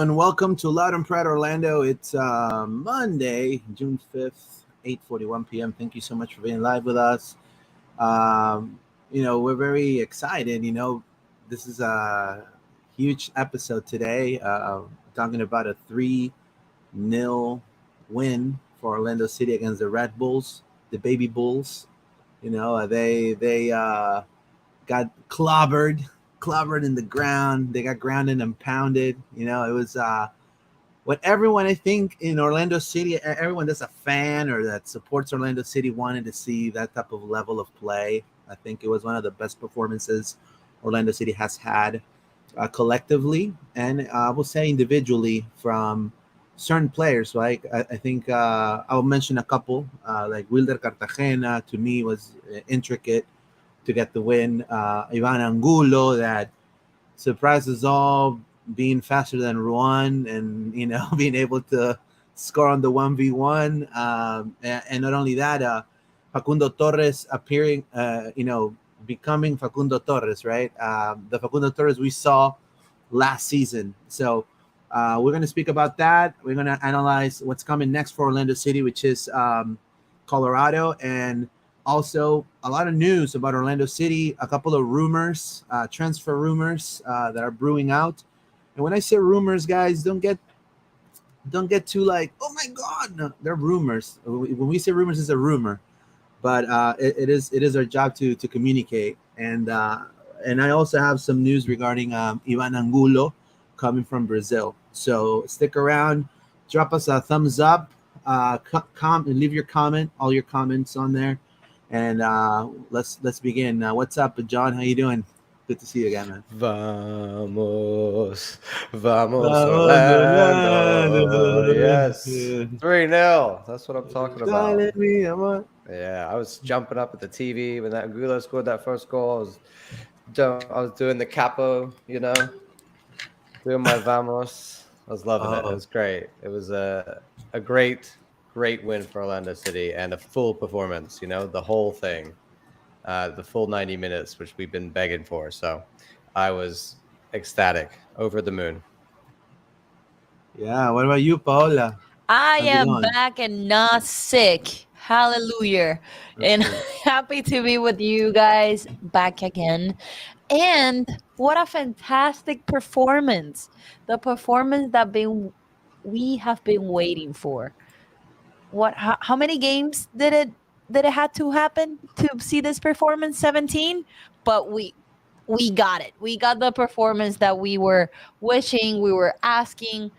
and welcome to Loud and Proud Orlando. It's Monday, June 5th, 8:41 p.m. Thank you so much for being live with us. We're very excited. This is a huge episode today, talking about a 3-0 win for Orlando City against the Red Bulls, the Baby Bulls. They got clobbered in the ground. They got grounded and pounded. It was what everyone, I think, in Orlando City, everyone that's a fan or that supports Orlando City wanted to see that type of level of play. I think it was one of the best performances Orlando City has had collectively, and I will say individually from certain players. Like I think I'll mention a couple, like Wilder Cartagena. To me, was intricate to get the win. Ivan Angulo, that surprised us all, being faster than Ruan and being able to score on the 1v1. And not only that, Facundo Torres appearing, becoming Facundo Torres, right? The Facundo Torres we saw last season. So we're going to speak about that. We're going to analyze what's coming next for Orlando City, which is Colorado, and also a lot of news about Orlando City, a couple of rumors, transfer rumors that are brewing out. And when I say rumors, guys, don't get too like, oh my God, no, they're rumors. When we say rumors, it's a rumor, but it is our job to communicate. And I also have some news regarding Ivan Angulo coming from Brazil. So stick around, drop us a thumbs up, leave your comment, all your comments on there. And let's begin. What's up, John? How you doing? Good to see you again, man. Vamos Orlando. Yes. 3-0. That's what I'm talking about. Yeah, I was jumping up at the TV when that Angulo scored that first goal. I was doing the capo, doing my vamos. I was loving it. It was great. It was a great win for Orlando City and a full performance, the whole thing, the full 90 minutes, which we've been begging for. So I was ecstatic, over the moon. Yeah. What about you, Paola? I How's it am going? back and not sick. Hallelujah. That's And good. happy to be with you guys back again. And what a fantastic performance. The performance that we have been waiting for. How many games did it had to happen to see this performance? 17? But we got it. We got the performance that we were wishing, we were asking.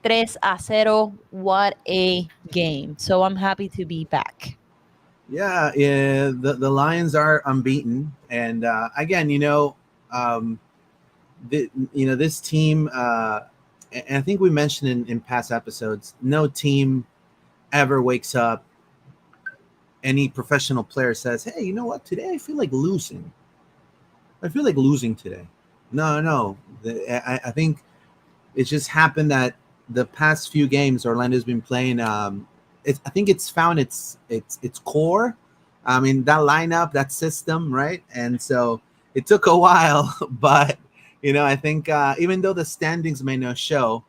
3-0. What a game. So I'm happy to be back. Yeah. The Lions are unbeaten, and again, um, this team. And I think we mentioned in past episodes, no team ever wakes up. Any professional player says, "Hey, you know what? Today I feel like losing. I feel like losing today." No. I think it just happened that the past few games Orlando's been playing. I think it's found its core. I mean, that lineup, that system, right? And so it took a while, but I think even though the standings may not show,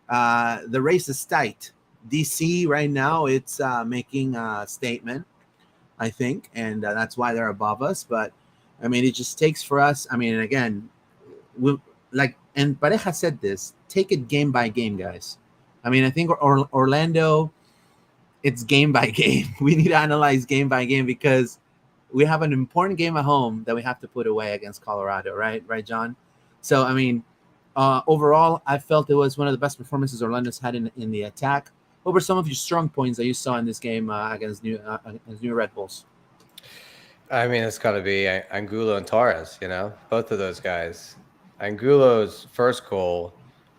the race is tight. DC right now, it's making a statement, I think, and that's why they're above us. But I mean, it just takes for us. I mean, again, and Pareja said this: take it game by game, guys. I mean, I think Orlando, it's game by game. We need to analyze game by game because we have an important game at home that we have to put away against Colorado, right? Right, John? So, I mean, overall, I felt it was one of the best performances Orlando's had in the attack. What were some of your strong points that you saw in this game against New Red Bulls? I mean, it's got to be Angulo and Torres, both of those guys. Angulo's first goal,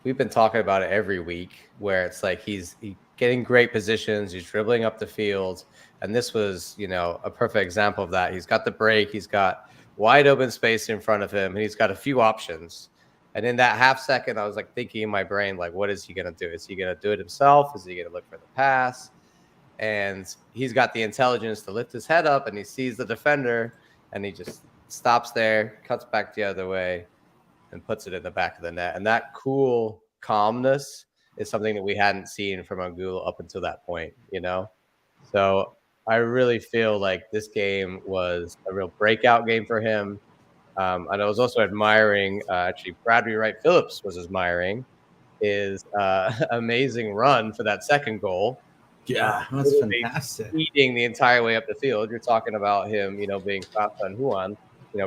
we've been talking about it every week, where it's like he's getting great positions, he's dribbling up the field, and this was, a perfect example of that. He's got the break, he's got wide open space in front of him, and he's got a few options. And in that half second, I was like thinking in my brain, like, what is he going to do? Is he going to do it himself? Is he going to look for the pass? And he's got the intelligence to lift his head up, and he sees the defender, and he just stops there, cuts back the other way, and puts it in the back of the net. And that cool calmness is something that we hadn't seen from Angulo up until that point, you know? So I really feel like this game was a real breakout game for him. And I was also admiring, actually, Wright Phillips was admiring his amazing run for that second goal. Yeah, that's Literally fantastic. speeding the entire way up the field. You're talking about him, being fast on Juan.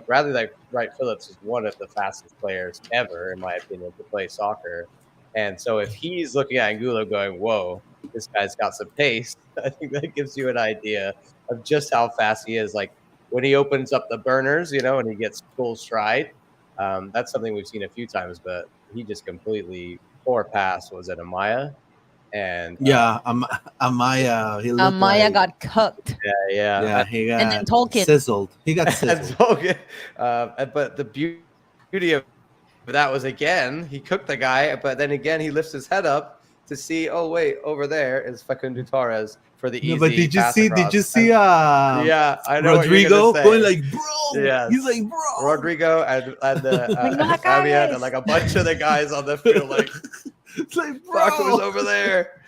Wright Phillips is one of the fastest players ever, in my opinion, to play soccer. And so if he's looking at Angulo going, whoa, this guy's got some pace, I think that gives you an idea of just how fast he is. Like when he opens up the burners, and he gets full stride, that's something we've seen a few times, but he just completely poor pass was at Amaya. And Yeah, Amaya, he looked Maya like got cooked. yeah. he And got then Tolkien. sizzled. He got And sizzled. but the beauty of that was, again, he cooked the guy, but then again he lifts his head up to see, oh wait, over there is Facundo Torres for the No, but easy pass did you across. see Yeah, I know what you're Rodrigo gonna going say. like, bro? Yes. He's like, bro. Rodrigo and No la Fabian cagues. and like a bunch of the guys on the field like, It's like, Falco was bro. over there.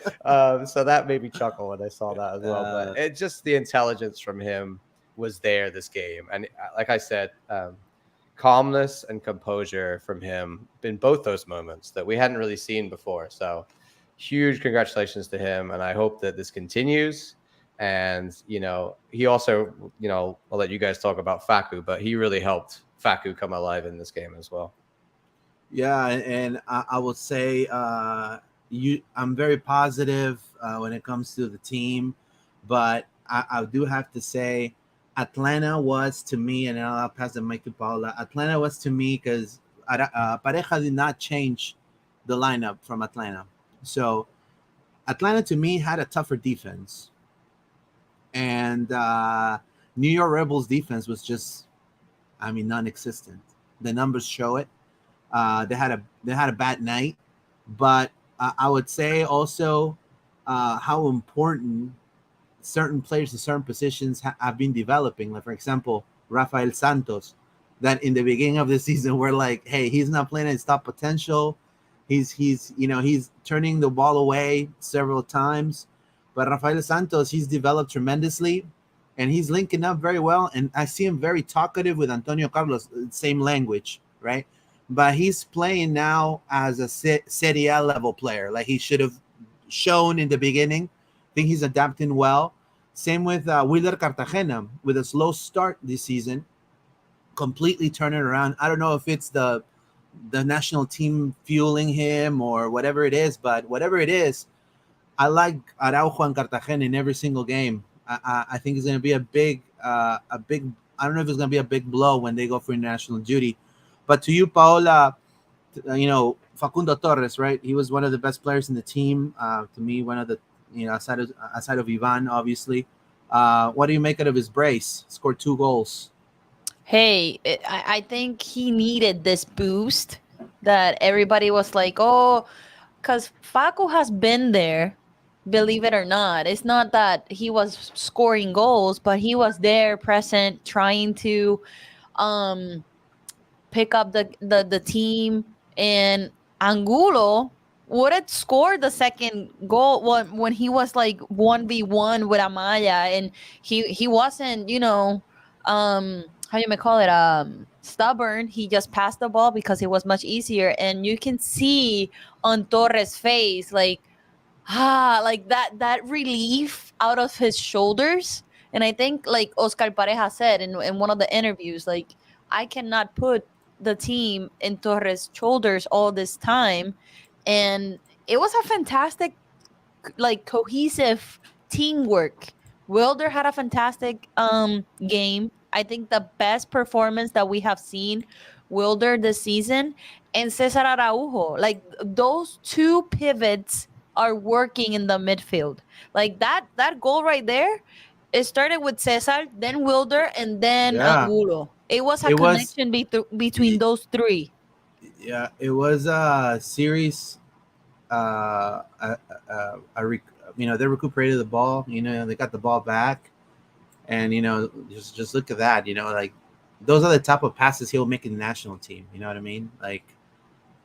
So that made me chuckle when I saw that as well. But it just, the intelligence from him was there this game. And like I said, calmness and composure from him in both those moments that we hadn't really seen before. So huge congratulations to him. And I hope that this continues. And, he also, I'll let you guys talk about Facu, but he really helped Facu come alive in this game as well. Yeah, and I would say I'm very positive when it comes to the team, but I do have to say Atlanta was to me, and I'll pass the mic to Paula. Atlanta was to me because Pareja did not change the lineup from Atlanta. So Atlanta to me had a tougher defense. And New York Rebels defense was just, non-existent. The numbers show it. They had a bad night, but I would say also how important certain players in certain positions have been developing. Like for example, Rafael Santos, that in the beginning of the season we're like, hey, he's not playing at his top potential. He's turning the ball away several times, but Rafael Santos, he's developed tremendously. And he's linking up very well. And I see him very talkative with Antonio Carlos, same language, right? But he's playing now as a Serie A level player, like he should have shown in the beginning. I think he's adapting well. Same with Wheeler Cartagena, with a slow start this season, completely turning around. I don't know if it's the national team fueling him or whatever it is, but whatever it is, I like Araujo and Cartagena in every single game. I think it's going to be a big. I don't know if it's going to be a big blow when they go for international duty. But to you, Paola, Facundo Torres, right? He was one of the best players in the team. To me, one of the, aside of Ivan, obviously. What do you make out of his brace? Scored 2 goals. Hey, I think he needed this boost that everybody was like, oh, because Falco has been there, believe it or not. It's not that he was scoring goals, but he was there, present, trying to pick up the team. And Angulo would have scored the second goal when he was like 1v1 with Amaya, and he wasn't, how you may call it, stubborn. He just passed the ball because it was much easier. And you can see on Torres' face like like that relief out of his shoulders. And I think, like Oscar Pareja said in one of the interviews, like, I cannot put the team in Torres' shoulders all this time. And it was a fantastic, like, cohesive teamwork. Wilder had a fantastic game. I think the best performance that we have seen Wilder this season, and Cesar Araujo. Like, those two pivots are working in the midfield. Like that goal right there, it started with Cesar, then Wilder, and then Angulo. It was a connection between those three. Yeah, it was a series. They recuperated the ball. They got the ball back, and just look at that. Like those are the type of passes he'll make in the national team. You know what I mean? Like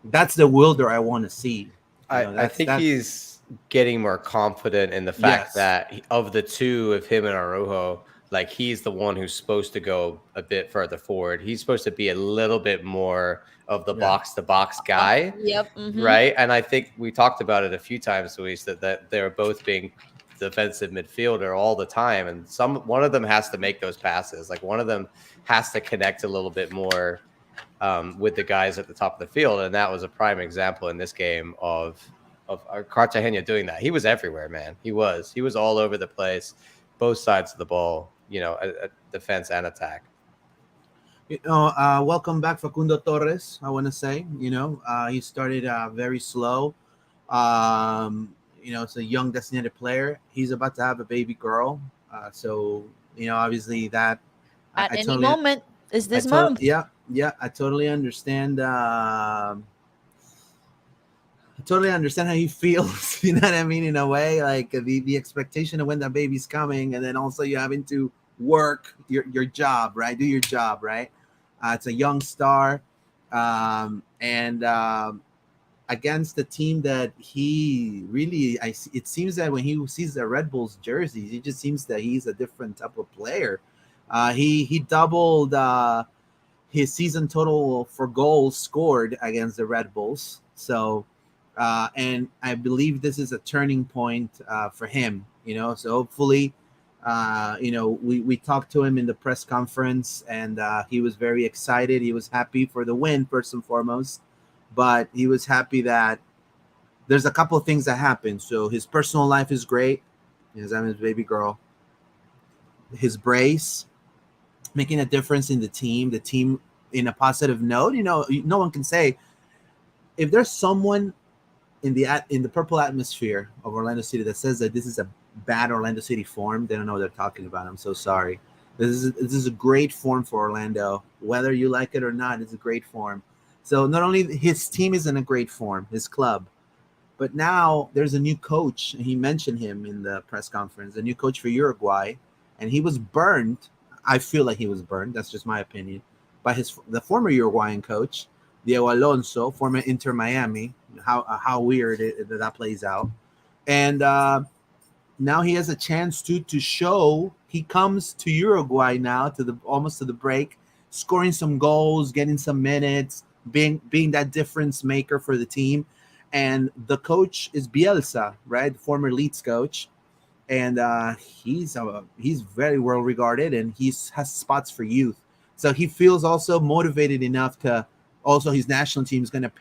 That's the Wilder I want to see. I think That's he's getting more confident in the fact yes, that of the two, of him and Arojo, like he's the one who's supposed to go a bit further forward. He's supposed to be a little bit more of the yeah, box to box guy, Yep. Mm-hmm. right? And I think we talked about it a few times, Luis, that they're both being defensive midfielder all the time, and one of them has to make those passes. Like one of them has to connect a little bit more with the guys at the top of the field, and that was a prime example in this game of Cartagena doing that. He was everywhere, man. He was all over the place, both sides of the ball. Defense and attack. welcome back, Facundo Torres. I want to say, he started very slow. It's a young designated player. He's about to have a baby girl. So obviously that At I any totally, moment is I this totally, month. yeah, I totally understand. I totally understand how he feels. You know what I mean? In a way, like the expectation of when that baby's coming, and then also you having to work your job, right? Do your job, right? It's a young star, and against the team that he really, it seems that when he sees the Red Bulls jerseys, it just seems that he's a different type of player. He doubled his season total for goals scored against the Red Bulls. So, and I believe this is a turning point for him. So hopefully, we talked to him in the press conference, and he was very excited. He was happy for the win first and foremost, but he was happy that there's a couple of things that happened. So his personal life is great. He's having his baby girl. His brace making a difference in the team. The team in a positive note. No one can say if there's someone in the purple atmosphere of Orlando City that says that this is a bad Orlando City form, they don't know what they're talking about. I'm so sorry. This is a great form for Orlando, whether you like it or not. It's a great form. So not only his team is in a great form, his club, but now there's a new coach. He mentioned him in the press conference, a new coach for Uruguay, and he was burned. I feel like he was burned. That's just my opinion. By the former Uruguayan coach, Diego Alonso, former Inter Miami. How weird that plays out, and now he has a chance to show. He comes to Uruguay now to the almost to the break, scoring some goals, getting some minutes, being that difference maker for the team. And the coach is Bielsa, right? The former Leeds coach, and he's very well regarded, and has spots for youth. So he feels also motivated enough to also his national team is going to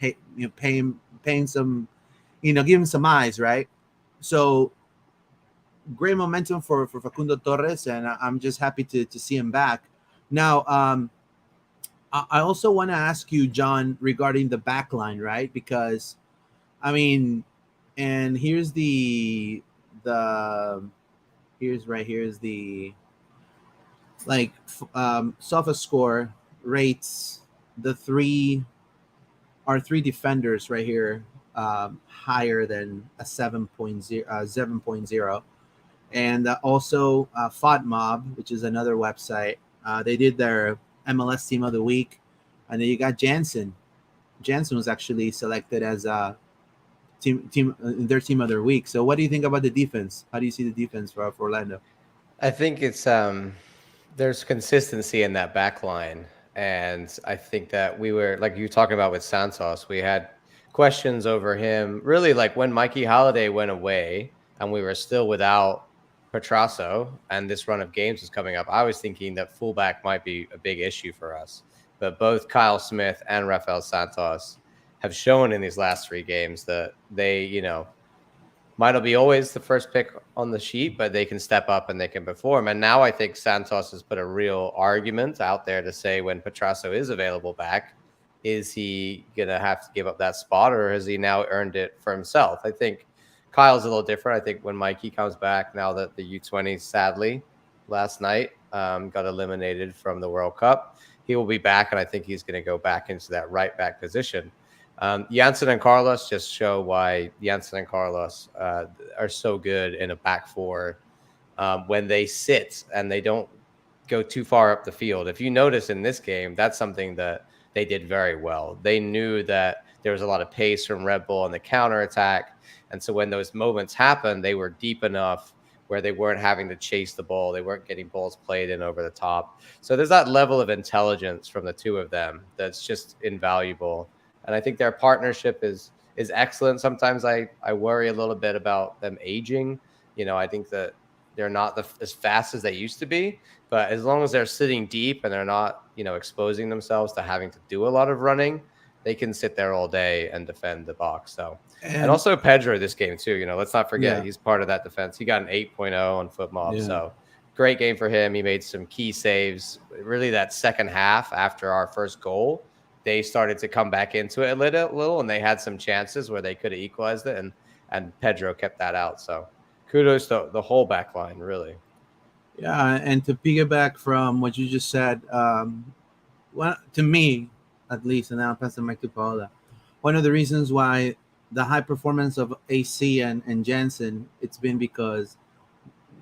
paying some, give him some eyes, right? So great momentum for Facundo Torres, and I'm just happy to see him back. Now, I also want to ask you, John, regarding the back line, right? Because I mean, and here's the like Sofa score rates the our three defenders right here higher than a 7.0, and also FODMob, which is another website. They did their MLS Team of the Week, and then you got Jansen. Jansen was actually selected as their Team of the Week. So, what do you think about the defense? How do you see the defense for Orlando? I think it's there's consistency in that back line. And I think that we were, like you were talking about with Santos, we had questions over him. Really, like when Mikey Holiday went away and we were still without Petrasso and this run of games was coming up, I was thinking that fullback might be a big issue for us. But both Kyle Smith and Rafael Santos have shown in these last three games that they, might not be always the first pick on the sheet, but they can step up and they can perform. And now I think Santos has put a real argument out there to say when Petrasso is available back, is he going to have to give up that spot, or has he now earned it for himself? I think Kyle's a little different. I think when Mikey comes back, now that the U20 sadly last night got eliminated from the World Cup, he will be back. And I think he's going to go back into that right back position. Janssen and Carlos just show why Janssen and Carlos are so good in a back four when they sit and they don't go too far up the field. If you notice in this game, that's something that they did very well. They knew that There was a lot of pace from Red Bull on the counterattack. And so when those moments happened, they were deep enough where they weren't having to chase the ball. They weren't getting balls played in over the top. So there's that level of intelligence from the two of them that's just invaluable. And I think their partnership is excellent. Sometimes I worry a little bit about them aging. I think that they're not as fast as they used to be, but as long as they're sitting deep and they're not, exposing themselves to having to do a lot of running, they can sit there all day and defend the box. So, and also Pedro this game too, let's not forget he's part of that defense. He got an 8.0 on foot mob. Yeah. So great game for him. He made some key saves. Really that second half after our first goal, they started to come back into it a little, and they had some chances where they could have equalized it, and Pedro kept that out. So kudos to the whole back line, really. Yeah, and to piggyback from what you just said, well, to me, at least, and I'll pass the mic to Paola, one of the reasons why the high performance of AC and Jensen, it's been because,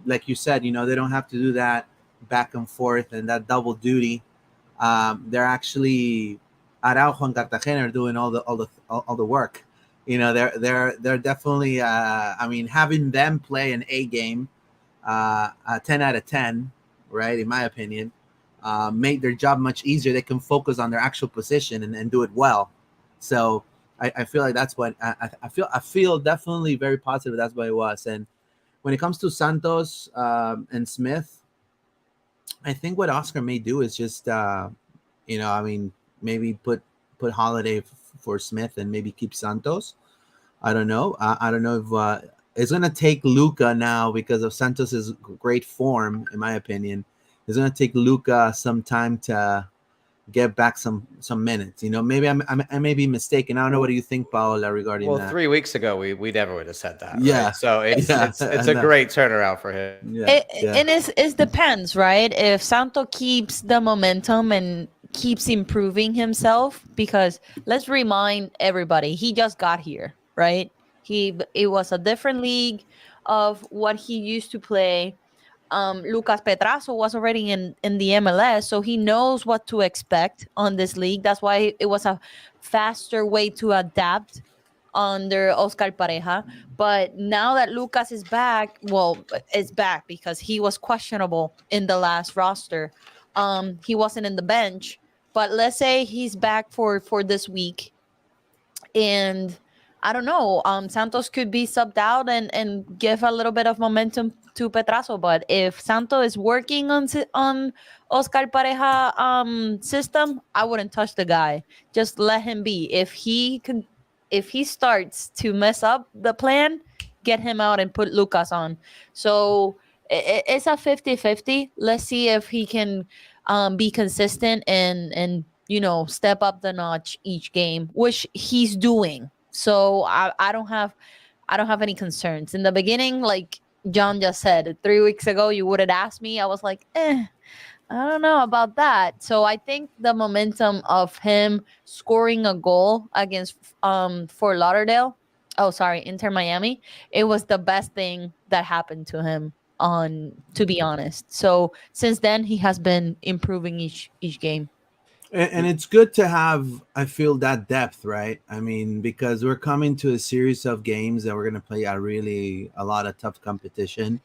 like you said, they don't have to do that back and forth and that double duty. They're actually Araujo and Cartagena are doing all the work. They're definitely. Having them play an A game, 10 out of 10, right? In my opinion, make their job much easier. They can focus on their actual position and do it well. So I feel like that's what I feel definitely very positive. That's what it was. And when it comes to Santos and Smith, I think what Oscar may do is just maybe put Holiday for Smith and maybe keep Santos. I don't know. I don't know if it's going to take Luka now because of Santos's great form, in my opinion. It's going to take Luka some time to get back some minutes. Maybe I may be mistaken. I don't know. What do you think, Paola, regarding that? Well, 3 weeks ago, we never would have said that. Yeah. Right? So it's a great turnaround for him. Yeah. And it depends, right? If Santo keeps the momentum and keeps improving himself, because let's remind everybody, he just got here, right? It was a different league of what he used to play. Lucas Petrasso was already in the MLS, so he knows what to expect on this league. That's why it was a faster way to adapt under Oscar Pareja. But now that Lucas is back, it's back because he was questionable in the last roster. He wasn't in the bench, but let's say he's back for this week, and I don't know. Santos could be subbed out and give a little bit of momentum to Petrasso. But if Santos is working on Oscar Pareja system, I wouldn't touch the guy. Just let him be. If he starts to mess up the plan, get him out and put Lucas on. So it's a 50-50. Let's see if he can be consistent and step up the notch each game, which he's doing. So I don't have any concerns. In the beginning, like John just said, 3 weeks ago, you would have asked me. I was like, I don't know about that. So I think the momentum of him scoring a goal against Fort Lauderdale, Inter Miami, it was the best thing that happened to him, to be honest. So since then, he has been improving each game. And it's good to have, I feel, that depth, right? Because we're coming to a series of games that we're going to play a lot of tough competition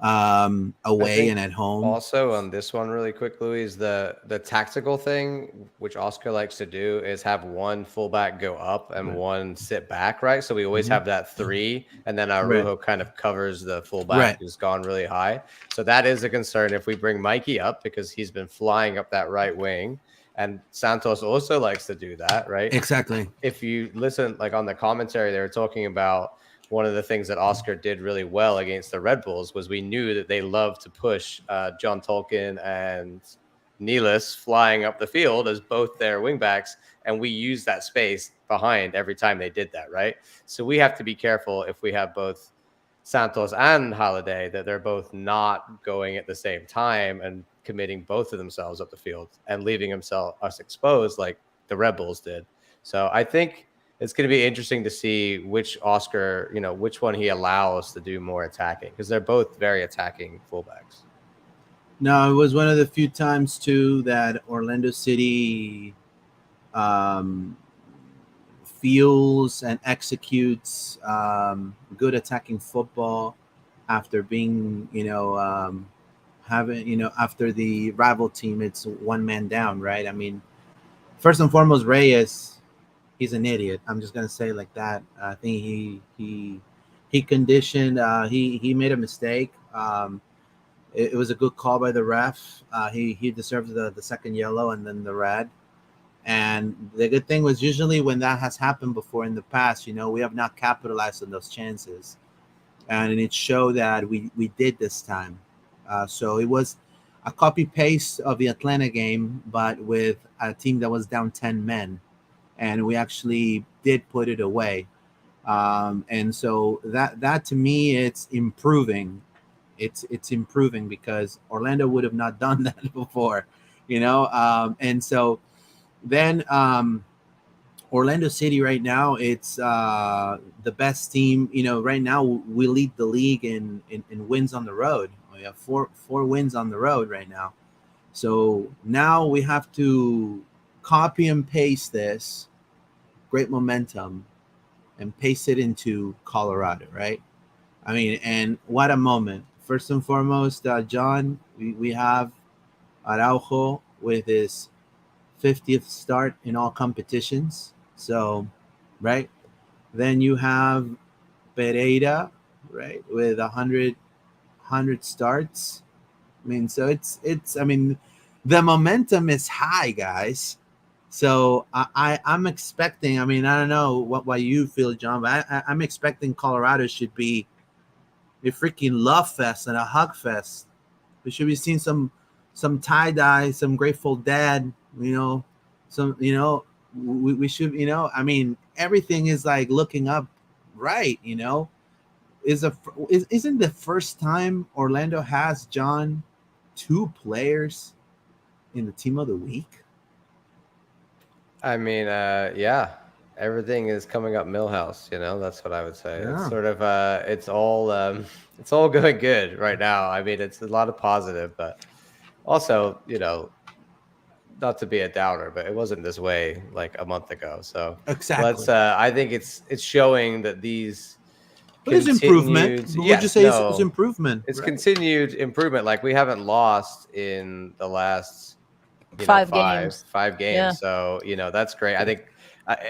away and at home. Also on this one, really quick, Luis, the tactical thing, which Oscar likes to do, is have one fullback go up and one sit back, right? So we always have that 3, and then Araujo kind of covers the fullback who's gone really high. So that is a concern if we bring Mikey up, because he's been flying up that right wing. And Santos also likes to do that, right? Exactly. If you listen, like on the commentary, they were talking about one of the things that Oscar did really well against the Red Bulls was we knew that they love to push John Tolkien and Nealis flying up the field as both their wingbacks, and we used that space behind every time they did that, right? So we have to be careful if we have both Santos and Holiday that they're both not going at the same time and committing both of themselves up the field and leaving us exposed like the Red Bulls did. So I think it's going to be interesting to see which Oscar, which one he allows to do more attacking, because they're both very attacking fullbacks. No, it was one of the few times too that Orlando City feels and executes good attacking football after being, having, after the rival team, it's one man down, right? I mean, first and foremost, Reyes, he's an idiot. I'm just gonna say it like that. I think he conditioned. He made a mistake. It was a good call by the ref. He deserved the second yellow and then the red. And the good thing was, usually when that has happened before in the past, we have not capitalized on those chances, and it showed that we did this time. So it was a copy paste of the Atlanta game, but with a team that was down 10 men, and we actually did put it away. And so that to me, it's improving. It's improving because Orlando would have not done that before, and so then Orlando City right now, it's the best team. Right now we lead the league in wins on the road. We have four wins on the road right now. So now we have to copy and paste this great momentum and paste it into Colorado, right? I mean, and what a moment. First and foremost, John, we have Araujo with his 50th start in all competitions. So, right. Then you have Pereira, right, with 100 starts. I mean, so it's. I mean, the momentum is high, guys. So I'm expecting. I mean, I don't know what you feel, John, but I'm expecting Colorado should be a freaking love fest and a hug fest. We should be seeing some tie dye, some Grateful Dead, some, we should, I mean, everything is like looking up right, isn't the first time Orlando has, John, two players in the team of the week? I mean, yeah, everything is coming up Millhouse. That's what I would say. Yeah. It's sort of, it's all going good right now. I mean, it's a lot of positive, but also, not to be a downer, but it wasn't this way like a month ago. So Exactly. I think it's showing that these. But it's improvement. Would you say it's improvement? It's continued improvement. Like, we haven't lost in the last 5 games. 5 games. Yeah. So, that's great. I think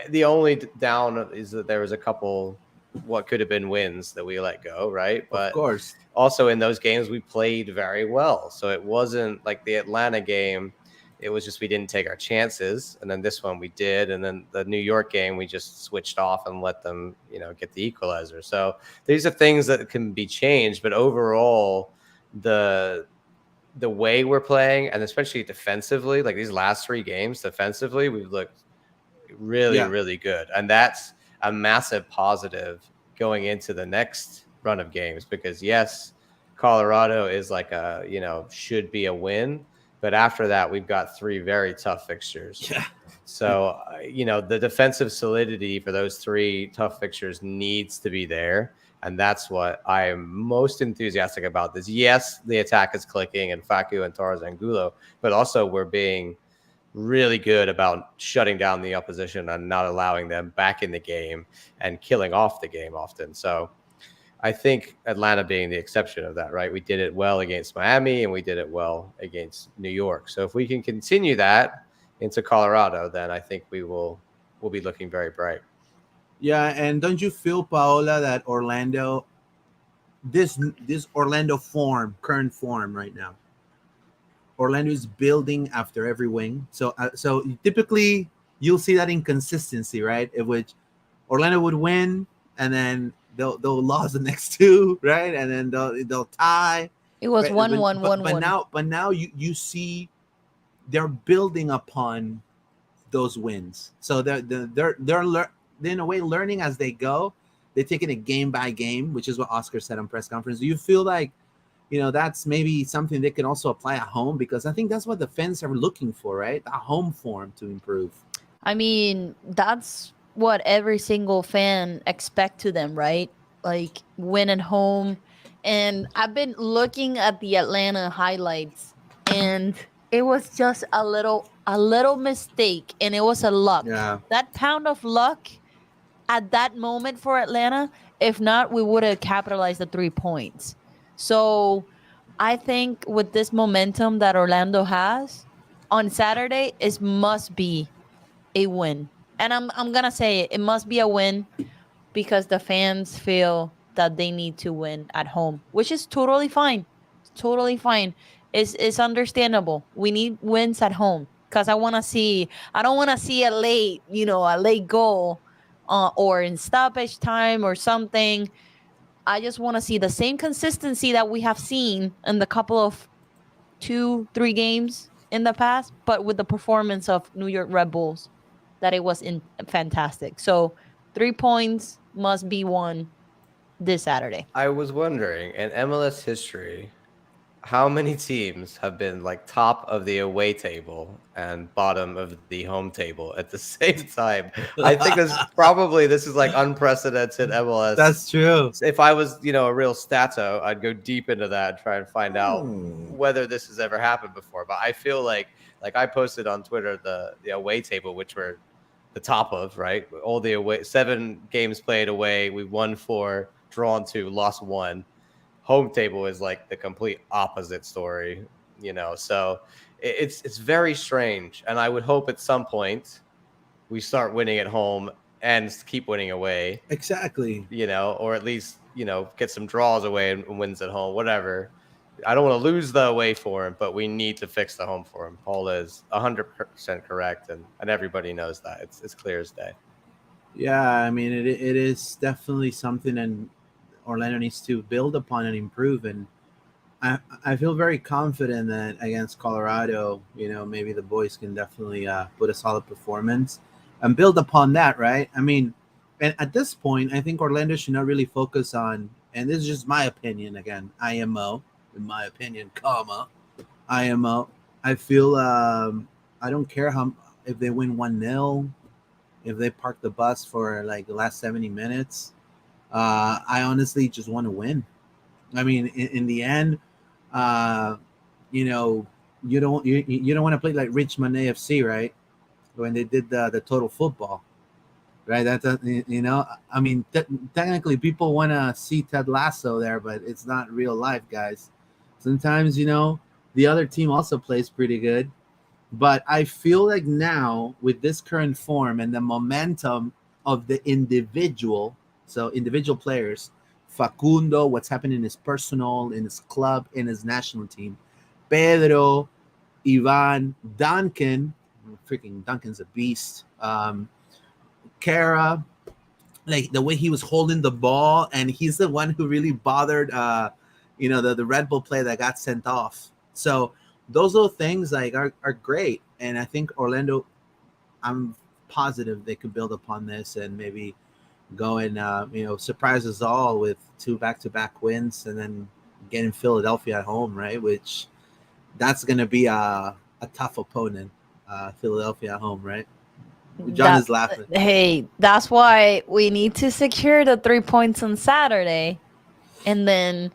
the only down is that there was a couple what could have been wins that we let go, right? But of course, also in those games we played very well. So it wasn't like the Atlanta game. It was just we didn't take our chances, and then this one we did, and then the New York game we just switched off and let them, get the equalizer. So these are things that can be changed, but overall, the way we're playing, and especially defensively, like these last 3 games defensively, we've looked really, really good, and that's a massive positive going into the next run of games. Because yes, Colorado is like a should be a win. But after that, we've got 3 very tough fixtures. Yeah. So, the defensive solidity for those 3 tough fixtures needs to be there. And that's what I am most enthusiastic about this. Yes, the attack is clicking and Falco and Torres Angulo, but also we're being really good about shutting down the opposition and not allowing them back in the game and killing off the game often. So I think Atlanta being the exception of that, right? We did it well against Miami and we did it well against New York. So if we can continue that into Colorado, then I think we'll be looking very bright. Yeah, and don't you feel, Paola, that Orlando, this Orlando current form right now, Orlando is building after every win. So typically you'll see that inconsistency, right? In which Orlando would win and then they'll lose the next 2, right? And then they'll tie. It was right? 1-1-1-1. But now you see they're building upon those wins. So they're in a way learning as they go. They're taking it game by game, which is what Oscar said on press conference. Do you feel like, that's maybe something they can also apply at home? Because I think that's what the fans are looking for, right? A home form to improve. I mean, that's what every single fan expect to them, right? Like, win at home. And I've been looking at the Atlanta highlights, and it was just a little mistake, and it was a luck. Yeah. That pound of luck at that moment for Atlanta. If not, we would have capitalized the 3 points. So I think with this momentum that Orlando has on Saturday, it must be a win. And I'm gonna say it must be a win because the fans feel that they need to win at home, which is totally fine. Totally fine. It's understandable. We need wins at home because I don't want to see a late goal or in stoppage time or something. I just want to see the same consistency that we have seen in the couple of 2, 3 games in the past, but with the performance of New York Red Bulls, that it was fantastic. So 3 points must be won this Saturday. I was wondering, in MLS history, how many teams have been like top of the away table and bottom of the home table at the same time? I think this is like unprecedented MLS. That's true. If I was, a real stato, I'd go deep into that and try and find out whether this has ever happened before. But I feel like I posted on Twitter the away table, which we're the top of, right? All the away 7 games played away, we won 4, drawn 2, lost 1. Home table is like the complete opposite story, So it's very strange, and I would hope at some point we start winning at home and keep winning away. Exactly. Or at least get some draws away and wins at home, whatever. I don't want to lose the away form, but we need to fix the home form. Paul is 100% correct, and everybody knows that. It's clear as day. Yeah, I mean it is definitely something, and Orlando needs to build upon and improve. And I feel very confident that against Colorado, maybe the boys can definitely put a solid performance and build upon that, right? I mean, and at this point, I think Orlando should not really focus on, and this is just my opinion again, IMO, in my opinion, IMO. I feel I don't care if they win 1-0, if they park the bus for like the last 70 minutes. I honestly just want to win. I mean, in the end, you don't want to play like Richmond AFC, right? When they did the total football, right? I mean, technically people want to see Ted Lasso there, but it's not real life, guys. Sometimes, the other team also plays pretty good. But I feel like now with this current form and the momentum of the individual players, Facundo, what's happening in his personal, in his club, in his national team, Pedro, Ivan, Duncan, freaking Duncan's a beast. Kara, like the way he was holding the ball, and he's the one who really bothered, the Red Bull player that got sent off. So those little things like are great, and I think Orlando, I'm positive they could build upon this and maybe go and surprise us all with 2 back-to-back wins, and then getting Philadelphia at home, right? Which that's going to be a tough opponent, Philadelphia at home, right? John is laughing. Hey, that's why we need to secure the 3 points on Saturday, and then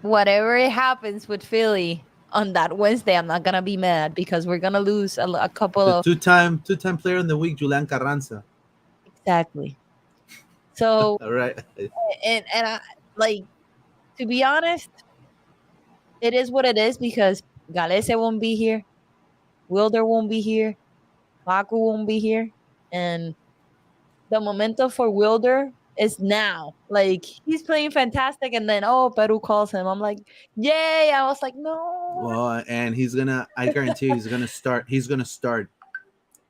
whatever it happens with Philly on that Wednesday, I'm not gonna be mad because we're gonna lose a couple of two-time player in the week, Julian Carranza. Exactly. So, all right, and I, like, to be honest, it is what it is because Galese won't be here, Wilder won't be here, Falco won't be here, and the momentum for Wilder is now. Like, he's playing fantastic, and then Peru calls him. I'm like, yay! I was like, no. Well, and I guarantee he's gonna start. He's gonna start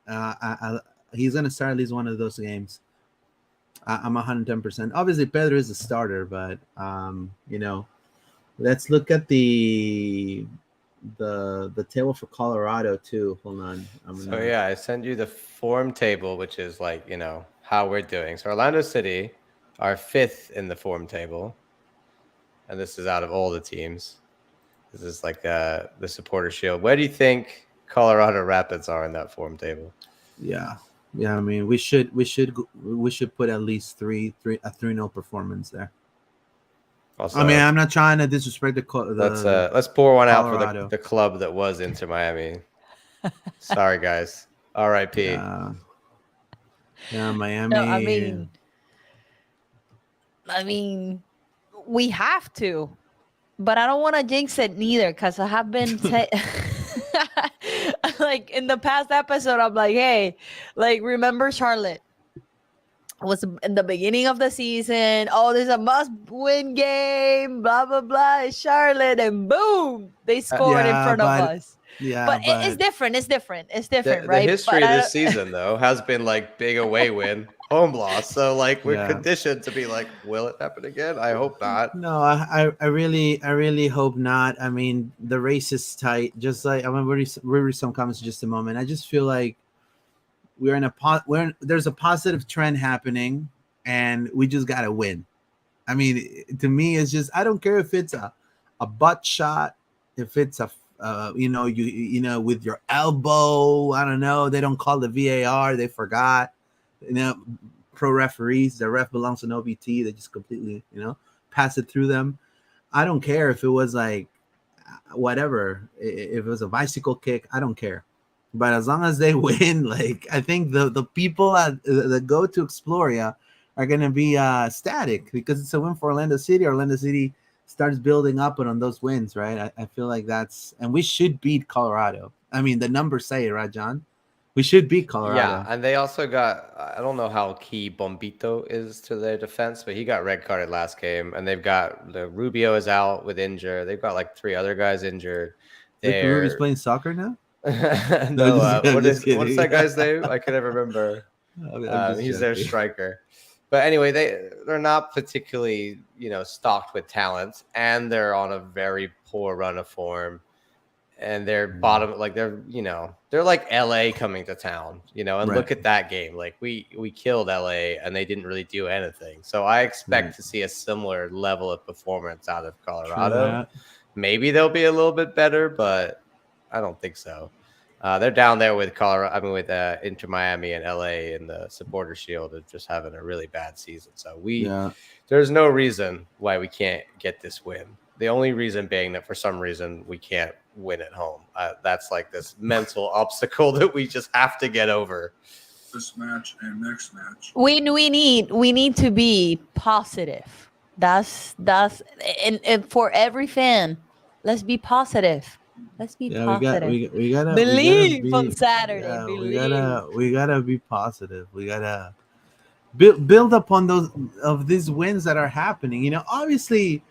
at least one of those games. I'm 110%. Obviously, Pedro is a starter, but let's look at the table for Colorado too. Hold on. I sent you the form table, which is like how we're doing. So Orlando City are 5th in the form table, and this is out of all the teams. This is like the supporter shield. Where do you think Colorado Rapids are in that form table? Yeah. I mean, we should put at least a 3-0 performance there. Also, I mean, I'm not trying to disrespect let's pour one Colorado out for the club that was Inter Miami. Sorry, guys. R.I.P. Yeah, No, Miami. I mean, we have to, but I don't want to jinx it neither, because I have been like in the past episode. I'm like, hey, like remember Charlotte was in the beginning of the season. Oh, there's a must-win game. Blah blah blah. It's Charlotte, and boom, they scored in Yeah, front of but us. yeah, But it's but different. It's different. It's different, The right? But history I this don't. season though has been like big away win, home loss. So like we're yeah. conditioned to be like, will it happen again? I hope not. No, I really hope not. I mean, the race is tight. Just like I'm gonna read some comments in just a moment. I just feel like there's a positive trend happening, and we just gotta win. I mean, to me, it's just I don't care if it's a butt shot, if it's a with your elbow. I don't know. They don't call the VAR. They forgot. You know, pro referees. The ref belongs to an OBT. They just completely pass it through them. I don't care if it was like whatever. If it was a bicycle kick, I don't care. But as long as they win, like I think the people that go to Exploria are gonna be static because it's a win for Orlando City. Orlando City starts building up on those wins, right? I feel like and we should beat Colorado. I mean, the numbers say it, right, John? We should beat Yeah, Colorado. and they also got, I don't know how key Bombito is to their defense, but he got red carded last game, and they've got the Rubio is out with injury. They've got like 3 other guys injured. Ricky Ruby's They're playing soccer now. No, no, I'm just what's kidding. that guy's name? I can never remember. I'm just He's their joking. striker. But anyway, they're not particularly stocked with talent, and they're on a very poor run of form. And they're bottom, like they're like LA coming to town, and Right. look at that game. Like we killed LA and they didn't really do anything. So I expect to see a similar level of performance out of Colorado. Maybe they'll be a little bit better, but I don't think so. They're down there with Colorado. I mean, with Inter Miami and LA in the Supporter Shield, of just having a really bad season. So there's no reason why we can't get this win. The only reason being that for some reason we can't win at home. That's like this mental obstacle that we just have to get over. This match and next match. We need to be positive. That's and for every fan, let's be positive. Let's be positive. We gotta believe on be, Saturday. yeah, Believe. we gotta be positive. We gotta build upon these wins that are happening. Obviously,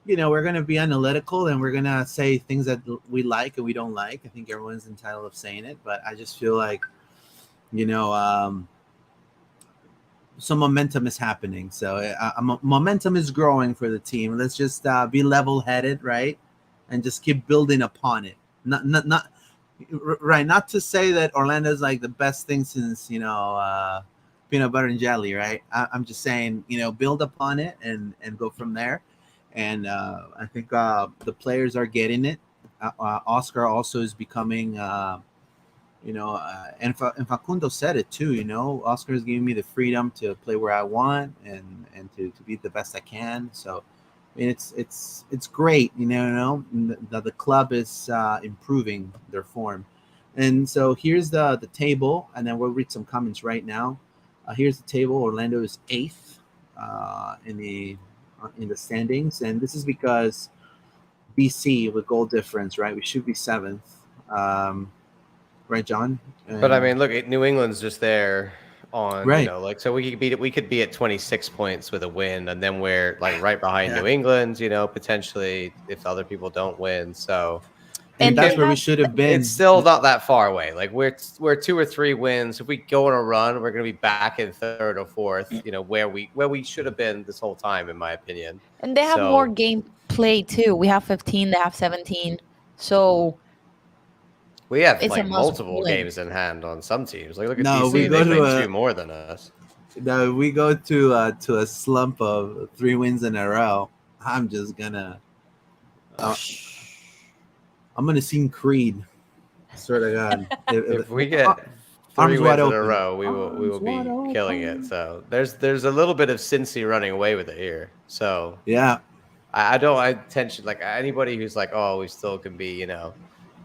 we're gonna be analytical and we're gonna say things that we like and we don't like. I think everyone's entitled of saying it, but I just feel like, some momentum is happening. So momentum is growing for the team. Let's just be level-headed, right, and just keep building upon it. Not right. Not to say that Orlando's like the best thing since peanut butter and jelly, right? I'm just saying, build upon it and go from there. And I think the players are getting it. Oscar also is becoming, and Facundo said it too. Oscar is giving me the freedom to play where I want and to be the best I can. So, I mean, it's great. The club is improving their form. And so here's the table, and then we'll read some comments right now. Here's the table. Orlando is 8th in the standings, and this is because BC with goal difference, right? We should be 7th, right, John? But I mean, look, New England's just there on, right. So we could be at 26 points with a win, and then we're like right behind New England, potentially if other people don't win. So and that's where we should have been. It's still not that far away. Like we're 2 or 3 wins. If we go on a run, we're going to be back in 3rd or 4th. Where we should have been this whole time, in my opinion. And they have more game play too. We have 15. They have 17. So we have like multiple games in hand on some teams. Like look at DC. They played 2 more than us. No, we go to a slump of 3 wins in a row. I'm just gonna. I'm gonna sing Creed. Swear to God. If we get 3 wins in a row, we will be killing it. So there's a little bit of Cincy running away with it here. So yeah, I don't intention like anybody who's like, oh, we still can be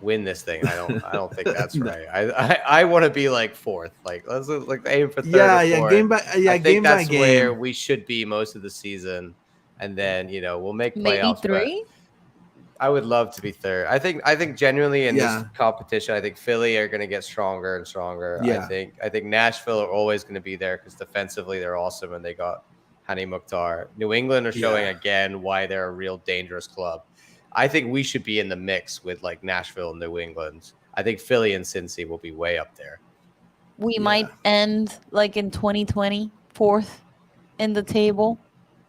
win this thing. I don't think that's right. I want to be like fourth. Like let's aim for third or fourth. I think game by that's game. where we should be most of the season, and then we'll make playoffs. Maybe 3. I would love to be third. I think genuinely in this competition, I think Philly are going to get stronger and stronger. Yeah. I think Nashville are always going to be there because defensively they're awesome and they got Hani Mukhtar. New England are showing again why they're a real dangerous club. I think we should be in the mix with like Nashville and New England. I think Philly and Cincy will be way up there. We might end like in 2020, 4th in the table.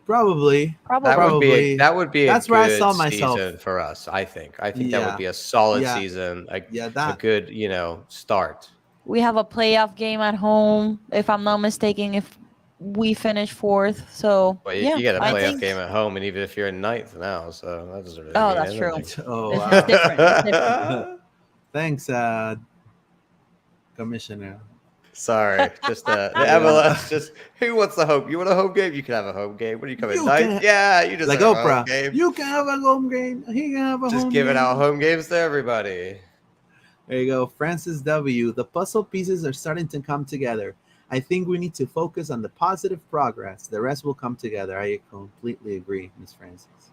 Probably. That would be That's a where I good saw myself. season for us. I think that would be a solid season. A good start. We have a playoff game at home, if I'm not mistaken. If we finish 4th, so you get a playoff game at home, and even if you're in 9th now, so that doesn't really. That's true. Oh, it's different. It's different. Thanks, Commissioner. Sorry, just the MLS. Just who wants the home? You want a home game? You can have a home game. What are you coming? Yeah, you just like have Oprah. A home game. You can have a home game. He can have a home game. Just giving out home games to everybody. There you go, Francis W. The puzzle pieces are starting to come together. I think we need to focus on the positive progress. The rest will come together. I completely agree, Miss Francis.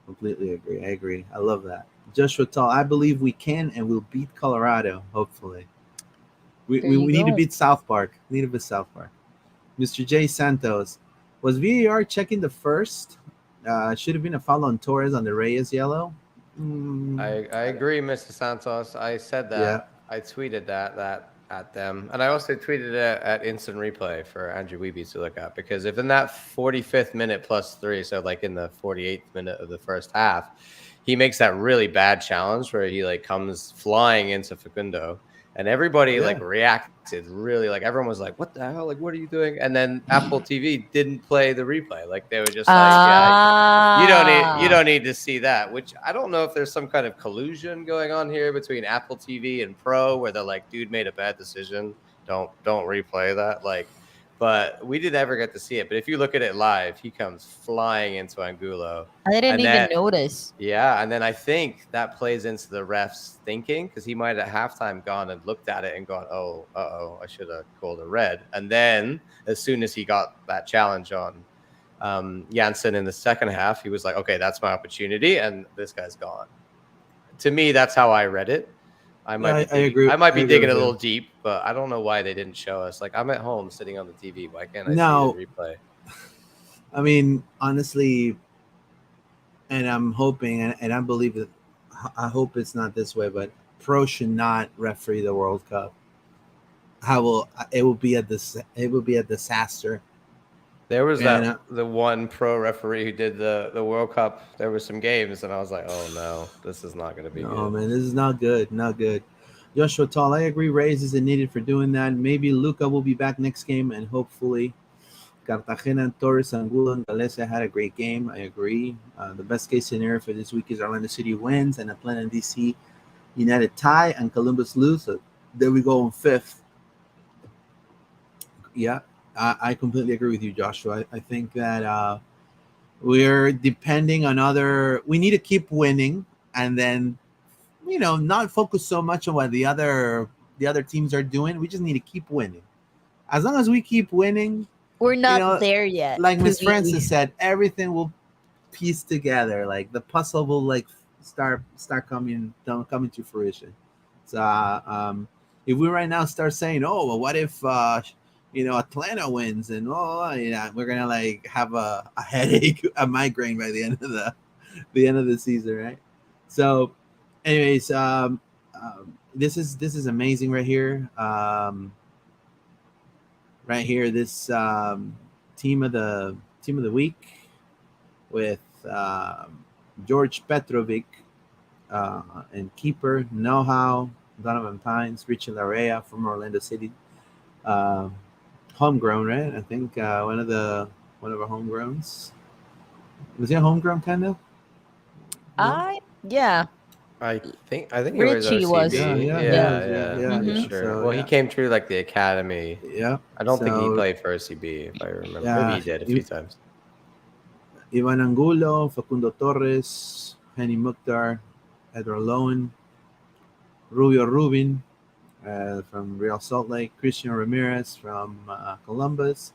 Completely agree. I agree. I love that. Joshua Tall, I believe we can and will beat Colorado, hopefully. We need to beat South Park. Mr. J. Santos, was VAR checking the first? Should have been a foul on Torres on the Reyes yellow. I agree, Mr. Santos. I said that. Yeah. I tweeted that at them. And I also tweeted it at Instant Replay for Andrew Wiebe to look at. Because if in that 45th minute +3, so like in the 48th minute of the first half, he makes that really bad challenge where he like comes flying into Facundo. And everybody like reacted really, like everyone was like, what the hell? Like, what are you doing? And then Apple TV didn't play the replay. Like they were just like, you don't need to see that, which I don't know if there's some kind of collusion going on here between Apple TV and Pro where they're like, dude made a bad decision. Don't replay that. Like, but we didn't ever get to see it. But if you look at it live, he comes flying into Angulo. I didn't even notice. Yeah, and then I think that plays into the ref's thinking because he might at halftime gone and looked at it and gone, oh, I should have called a red. And then as soon as he got that challenge on Janssen in the second half, he was like, okay, that's my opportunity, and this guy's gone. To me, that's how I read it. I might be digging a little deep, but I don't know why they didn't show us. Like I'm at home sitting on the TV. Why can't I see the replay? I mean, honestly, and I'm hoping, and I believe that. I hope it's not this way, but Pro should not referee the World Cup. It will be a disaster. There was the one pro referee who did the World Cup. There were some games, and I was like, "Oh no, this is not going to be good." Oh man, this is not good. Not good. Joshua Tall, I agree. Reyes isn't needed for doing that. Maybe Luca will be back next game, and hopefully, Cartagena, Torres, Angulo, and Galicia had a great game. I agree. The best case scenario for this week is Orlando City wins, and Atlanta and DC United tie, and Columbus lose. So there we go on 5th. Yeah. I completely agree with you, Joshua. I think that we're depending on we need to keep winning and then, not focus so much on what the other teams are doing. We just need to keep winning. As long as we keep winning. We're not there yet. Like Miss Francis said, everything will piece together. Like the puzzle will like start coming to fruition. So if we right now start saying, oh, well, what if, Atlanta wins and we're gonna like have a headache, a migraine by the end of the season, right? So, anyways, this is amazing right here. This team of the week with George Petrovic and keeper Know-How, Donovan Pines, Richie Larea from Orlando City. Homegrown, right? I think one of our homegrowns. Was he a homegrown kind of? Yeah. I think Richie was. Yeah. Mm-hmm. Sure. He came through like the academy. Yeah. I don't think he played for OCB, if I remember. Yeah, maybe he did a few times. Ivan Angulo, Facundo Torres, Hani Mukhtar, Edward Lowen, Rubio Rubin from Real Salt Lake, Christian Ramirez from Columbus,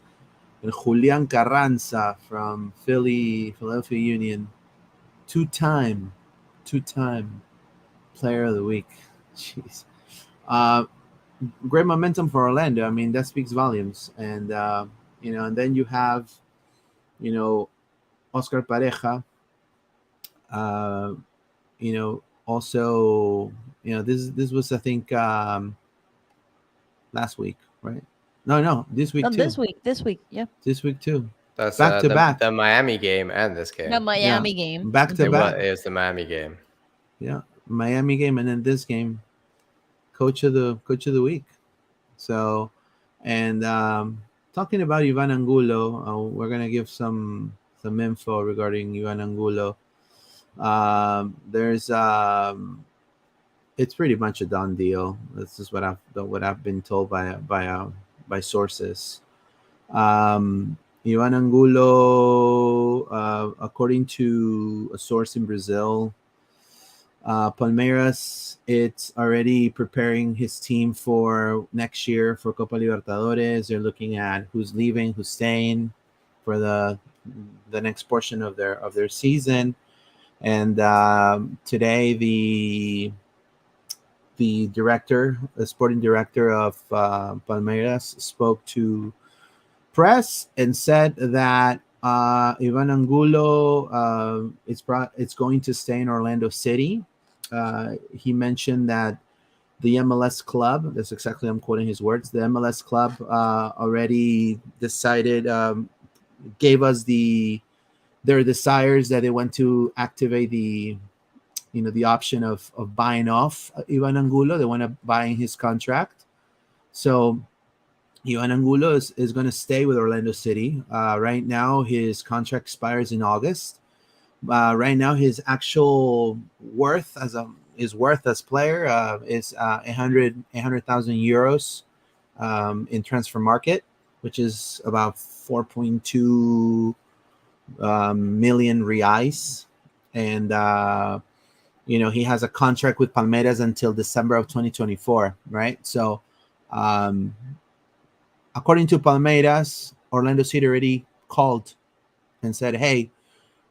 and Julian Carranza from Philadelphia Union, two-time Player of the Week. Jeez. Great momentum for Orlando. I mean, that speaks volumes. And and then you have, Oscar Pareja. Uh, also, this was, I think, last week, right? No, this week No, too. this week, yeah. This week too. That's Back to back. the Miami game and this game. The Miami game. Back to It back. was the Miami game. Yeah, Miami game, and then this game, coach of the week. So, and talking about Ivan Angulo, we're gonna give some info regarding Ivan Angulo. There's it's pretty much a done deal. This is what I've been told by sources. Ivan Angulo, according to a source in Brazil, Palmeiras, it's already preparing his team for next year for Copa Libertadores. They're looking at who's leaving, who's staying for the next portion of their season. And today, the sporting director of Palmeiras, spoke to press and said that Ivan Angulo it's going to stay in Orlando City. He mentioned that the MLS club, that's exactly, I'm quoting his words, the MLS club already decided, gave us their desires, that they want to activate the option of buying off Ivan Angulo. They want to buy in his contract. So Ivan Angulo is going to stay with Orlando City. Right now, his contract expires in August. Right now, his actual worth as player is 100,000 euros in transfer market, which is about 4.2 million reais. And he has a contract with Palmeiras until December of 2024, right? So according to Palmeiras, Orlando City already called and said, "Hey,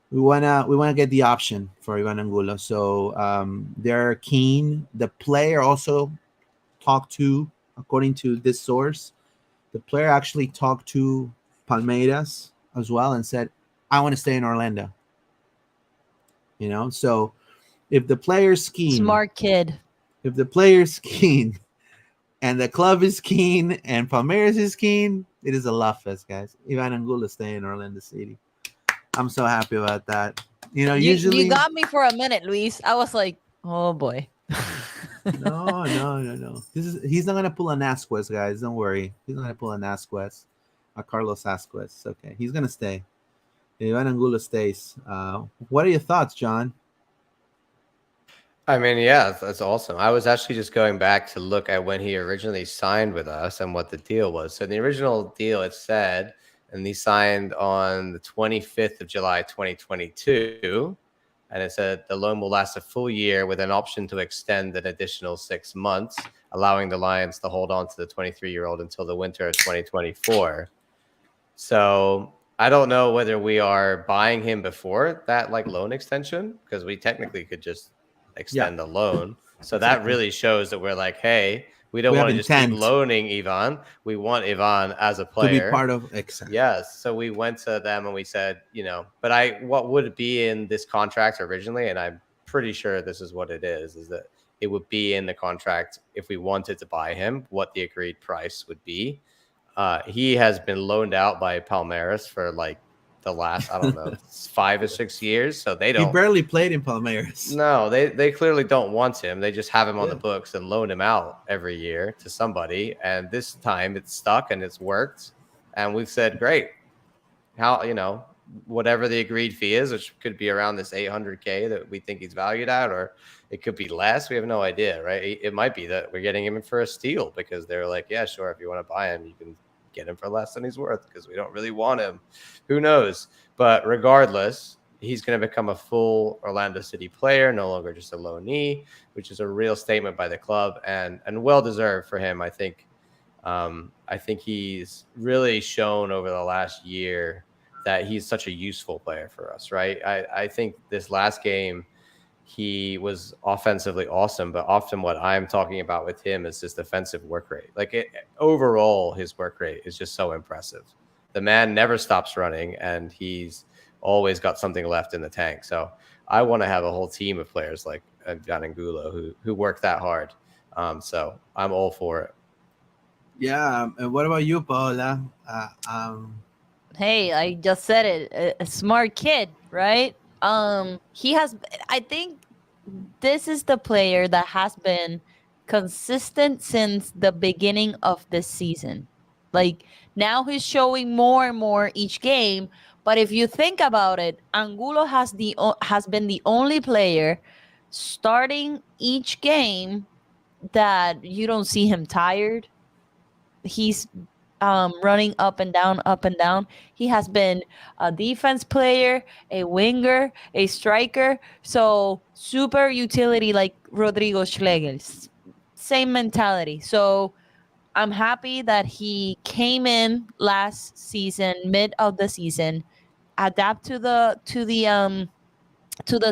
we wanna get the option for Ivan Angulo." So they're keen. The player also talked to, according to this source, the player actually talked to Palmeiras as well and said, "I want to stay in Orlando." So if the player's keen, Smart kid. if the player's keen, and the club is keen, and Palmeiras is keen, it is a love fest, guys. Ivan Angulo staying in Orlando City. I'm so happy about that. Usually you got me for a minute, Luis. I was like, oh boy. no. He's not gonna pull an Asquez, guys. Don't worry. He's not gonna pull an Asquez, a Carlos Asquez. It's okay. He's gonna stay. Ivan Angulo stays. What are your thoughts, John? I mean, yeah, that's awesome. I was actually just going back to look at when he originally signed with us and what the deal was. So in the original deal, it said, and he signed on the 25th of July, 2022. And it said the loan will last a full year with an option to extend an additional 6 months, allowing the Lions to hold on to the 23-year-old until the winter of 2024. So I don't know whether we are buying him before that loan extension, because we technically could just extend the loan. So that really shows that we're like, hey, we don't want to just keep loaning Ivan. We want Ivan as a player to be part of. Exactly. Yes. So we went to them and we said, but what would be in this contract originally, and I'm pretty sure this is what it is that it would be in the contract if we wanted to buy him, what the agreed price would be. He has been loaned out by Palmeiras for the last, I don't know, 5 or 6 years. So they don't. He barely played in Palmeiras. No, they clearly don't want him. They just have him on the books and loan him out every year to somebody. And this time it's stuck and it's worked. And we've said, great. How, whatever the agreed fee is, which could be around this $800K that we think he's valued at, or it could be less. We have no idea, right? It might be that we're getting him in for a steal because they're like, yeah, sure. If you want to buy him, you can get him for less than he's worth because we don't really want him. Who knows? But regardless, he's going to become a full Orlando City player, no longer just a loanee, which is a real statement by the club and well deserved for him. I think he's really shown over the last year that he's such a useful player for us, right? I think this last game he was offensively awesome, but often what I'm talking about with him is his defensive work rate. Overall, his work rate is just so impressive. The man never stops running, and he's always got something left in the tank. So I want to have a whole team of players like John Angulo who work that hard. So I'm all for it. Yeah. And what about you, Paola? Hey, I just said it. A smart kid, right? He has. I think this is the player that has been consistent since the beginning of this season. Like now he's showing more and more each game. But if you think about it, Angulo has been the only player starting each game that you don't see him tired. He's running up and down, up and down. He has been a defense player, a winger, a striker. So super utility like Rodrigo Schlegel's. Same mentality. So I'm happy that he came in last season, mid of the season, adapt to the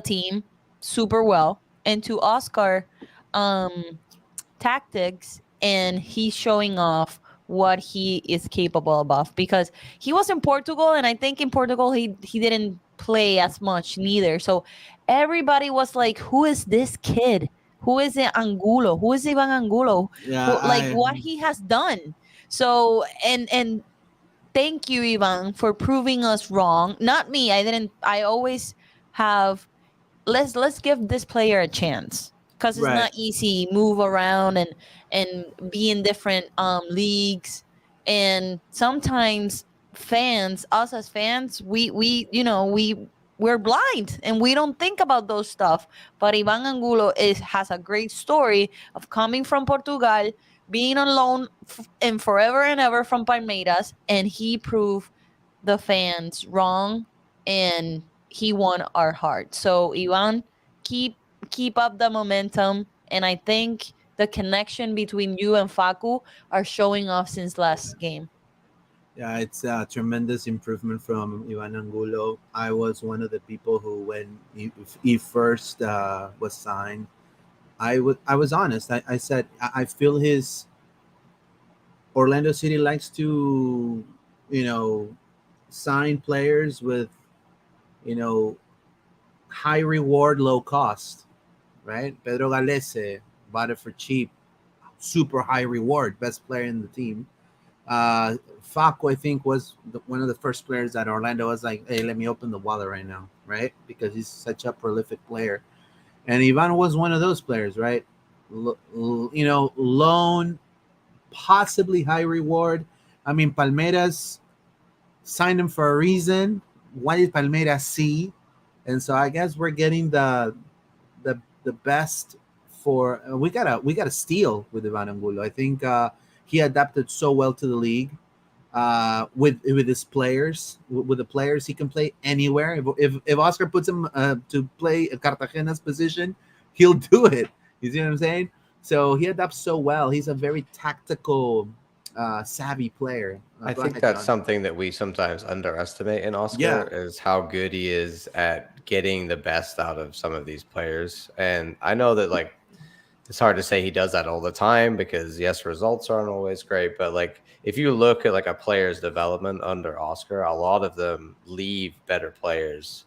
team super well, and to Oscar tactics, and he's showing off what he is capable of because he was in Portugal, and I think in Portugal he didn't play as much neither. So everybody was like, who is this kid? Who is it Angulo? Who is Ivan Angulo? Yeah. What he has done. So and thank you, Ivan, for proving us wrong. Not me. I always have let's give this player a chance because it's Right. not easy move around and be in different leagues, and sometimes us as fans, we're blind and we don't think about those stuff. But Ivan Angulo has a great story of coming from Portugal, being on loan and forever and ever from Palmeiras, and he proved the fans wrong, and he won our heart. So Ivan, keep keep up the momentum, and I think the connection between you and Facu are showing off since last game. Yeah, it's a tremendous improvement from Ivan Angulo. I was one of the people who, when he first was signed, I was honest. I said I feel his Orlando City likes to, you know, sign players with, you know, high reward, low cost, right? Pedro Galese bought it for cheap, super high reward, best player in the team. Falco, I think, was one of the first players that Orlando was like, hey, let me open the wallet right now, right? Because he's such a prolific player. And Ivan was one of those players, right? Loan, possibly high reward. I mean, Palmeiras signed him for a reason. Why did Palmeiras see? And so I guess we're getting the best for we got a steal with Ivan Angulo. I think he adapted so well to the league with his players. With the players, he can play anywhere. If Oscar puts him to play Cartagena's position, he'll do it. You see what I'm saying? So he adapts so well. He's a very tactical, savvy player. I Go think ahead, that's John. something that we sometimes underestimate in Yeah. Oscar is how good he is at getting the best out of some of these players. And I know that it's hard to say he does that all the time because yes, results aren't always great, but if you look at a player's development under Oscar, a lot of them leave better players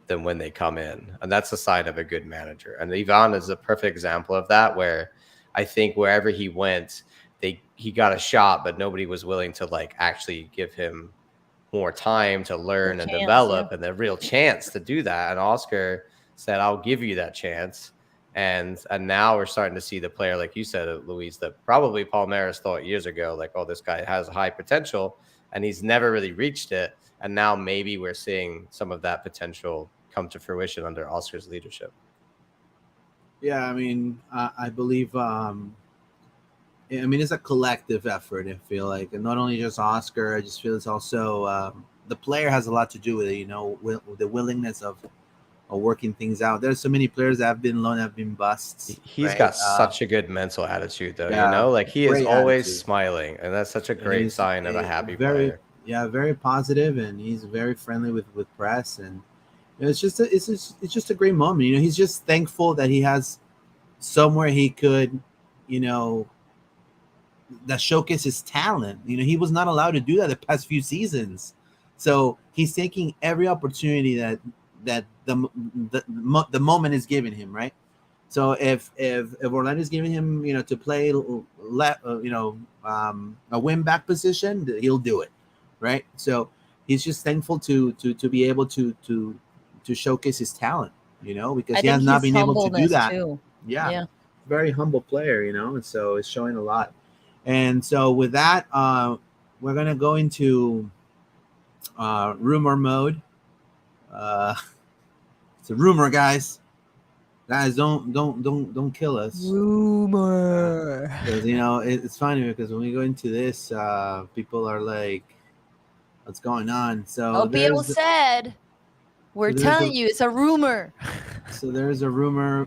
than when they come in. And that's a sign of a good manager. And Ivan is a perfect example of that, where I think wherever he went, he got a shot, but nobody was willing to actually give him more time to learn and chance, develop yeah. and the real chance to do that. And Oscar said, I'll give you that chance. And now we're starting to see the player, like you said, Luis, that probably Palmeiras thought years ago, oh, this guy has high potential, and he's never really reached it. And now maybe we're seeing some of that potential come to fruition under Oscar's leadership. Yeah, I mean, I believe. I mean, it's a collective effort. I feel like, and not only just Oscar. I just feel it's also the player has a lot to do with it. You know, with the willingness of working things out. There's so many players that have been loaned, have been busts. He's Right? got such a good mental attitude, though. You Yeah, know, like he is great always attitude. smiling, and that's such a great He's sign of a happy very, player. very positive, and he's very friendly with press, and it's just a great moment. You know, he's just thankful that he has somewhere he could, you know, that showcase his talent. You know, he was not allowed to do that the past few seasons, so he's taking every opportunity that the moment is giving him, right? So if Orlando is giving him, you know, to play a win back position, he'll do it, right? So he's just thankful to be able to showcase his talent, you know, because I he has think not his been able to do humbleness that. too. Yeah, Yeah. very humble player, you know, and so it's showing a lot. And so with that, we're gonna go into rumor mode. It's a rumor, guys. Guys, don't kill us. Rumor. Because you know it's funny because when we go into this, people are like, "What's going on?" So OPO said, "We're telling you, it's a rumor." So there's a rumor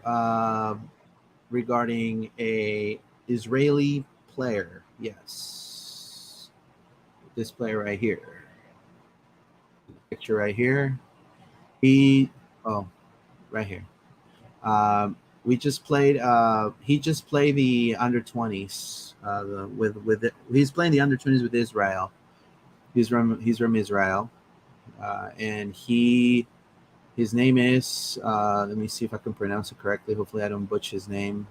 regarding a Israeli player. Yes, this player right here. Picture right here. Right here. We just played. He just played the under 20s. He's playing the under 20s with Israel. He's from Israel, and his name is. Let me see if I can pronounce it correctly. Hopefully, I don't butcher his name.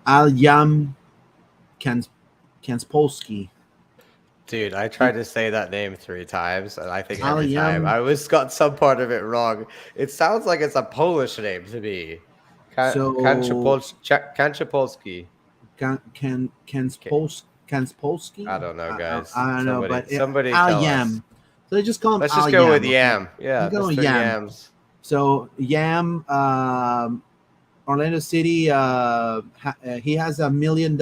Al-Yam Kanspolsky. Dude, I tried to say that name 3 times, and I think every Al-Yam. time I was got some part of it wrong. It sounds like it's a Polish name to me. So Kanchapolski. Kanspolsky. I don't know, guys. I don't know, but Somebody tell us. Al-Yam. So they just call him Let's just Al-Yam. go with Okay? Yam. Yeah, Let's go with Mr. Yam. Yams. So Yam, Orlando City, he has $1 million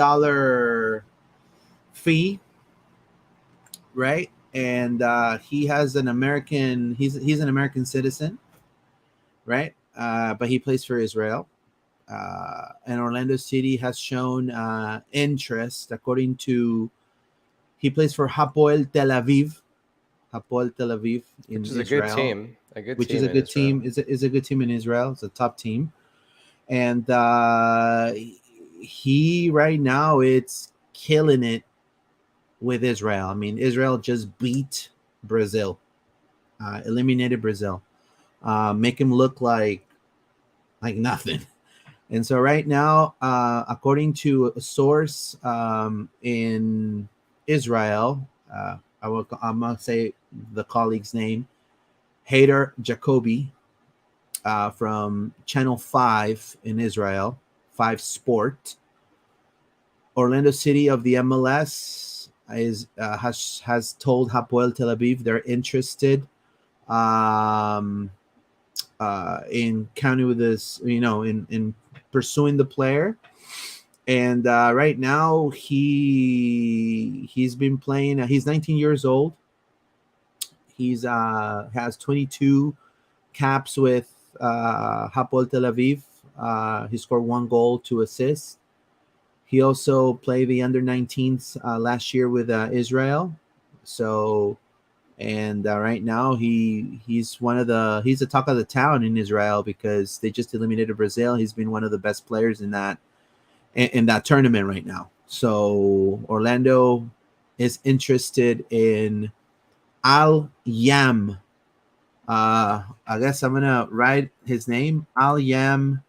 fee, right? And he has an American. He's an American citizen, right? But he plays for Israel. And Orlando City has shown interest, according to. He plays for Hapoel Tel Aviv. Hapoel Tel Aviv in Which is Israel. a good team. Which is a good team. Is a good team in Israel. It's a top team. And he right now it's killing it with Israel. I mean, Israel just beat Brazil, eliminated Brazil, make him look like nothing. And so right now, according to a source in Israel, I'm gonna say the colleague's name, Hader Jacoby, from Channel 5 in Israel, 5 Sport. Orlando City of the MLS has told Hapoel Tel Aviv they're interested in counting with this, you know, in pursuing the player. And right now he's been playing. He's 19 years old. He's has 22 caps with Hapoel Tel Aviv. He scored 1 goal, 2 assists. He also played the under-19s last year with Israel. So, and right now he's the talk of the town in Israel because they just eliminated Brazil. He's been one of the best players in that tournament right now. So Orlando is interested in Al-Yam. I guess I'm gonna write his name, Al-Yam.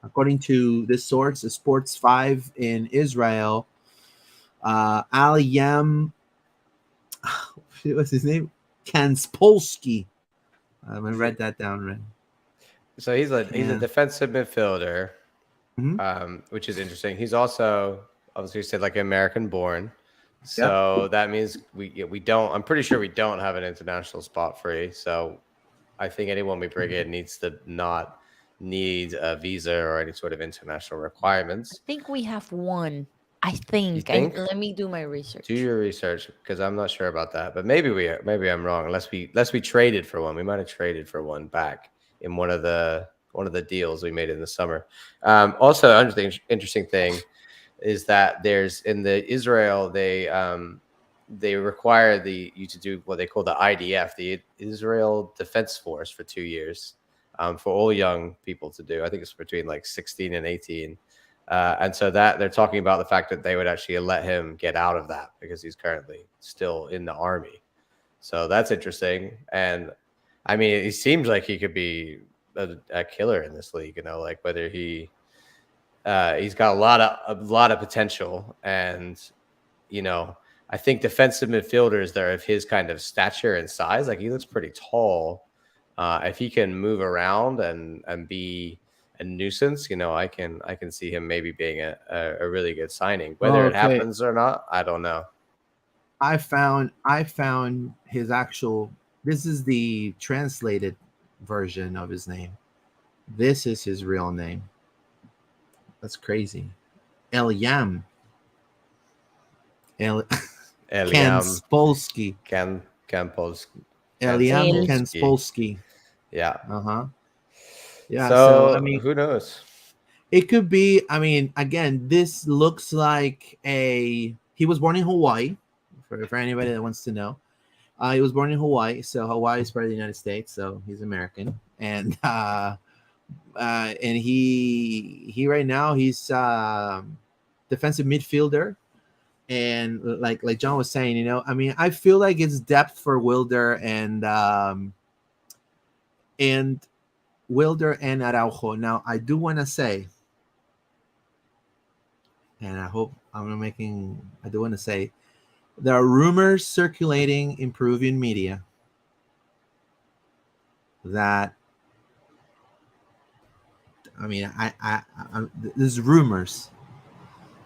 According to this source, Sports 5 in Israel, Al-Yam, what's his name? Kanspolsky. I'm gonna write that down, right? So he's a defensive midfielder, which is interesting. He's also obviously said like American born, so that means we don't. I'm pretty sure we don't have an international spot free. So I think anyone we bring in needs to not need a visa or any sort of international requirements. I think we have one I think. think? Let me do my research. Do your research because I'm not sure about that. But maybe I'm wrong. Unless we traded for one, we might have traded for one back in one of the deals we made in the summer. Also, another interesting thing is that there's in the Israel they require you to do what they call the IDF, the Israel Defense Force, for 2 years for all young people to do. I think it's between like 16 and 18. And so that they're talking about the fact that they would actually let him get out of that because he's currently still in the army. So that's interesting. And I mean, it seems like he could be a killer in this league, like whether he's got a lot of potential. And, I think defensive midfielders that are of his kind of stature and size, like he looks pretty tall. If he can move around and be a nuisance, I can see him maybe being a really good signing. Whether it happens or not, I don't know. I found his actual. This is the translated version of his name. This is his real name. That's crazy. Elyam. Kanspolsky. Kanspolsky. Elyam Kanspolsky. Yeah. Yeah. So I mean, who knows? It could be. I mean, again, this looks like he was born in Hawaii. For anybody that wants to know, he was born in Hawaii. So Hawaii is part of the United States. So he's American, and he right now he's defensive midfielder. And like John was saying, I mean, I feel like it's depth for Wilder and Araujo. Now, I do want to say, and I do want to say, there are rumors circulating in Peruvian media that, I mean, there's rumors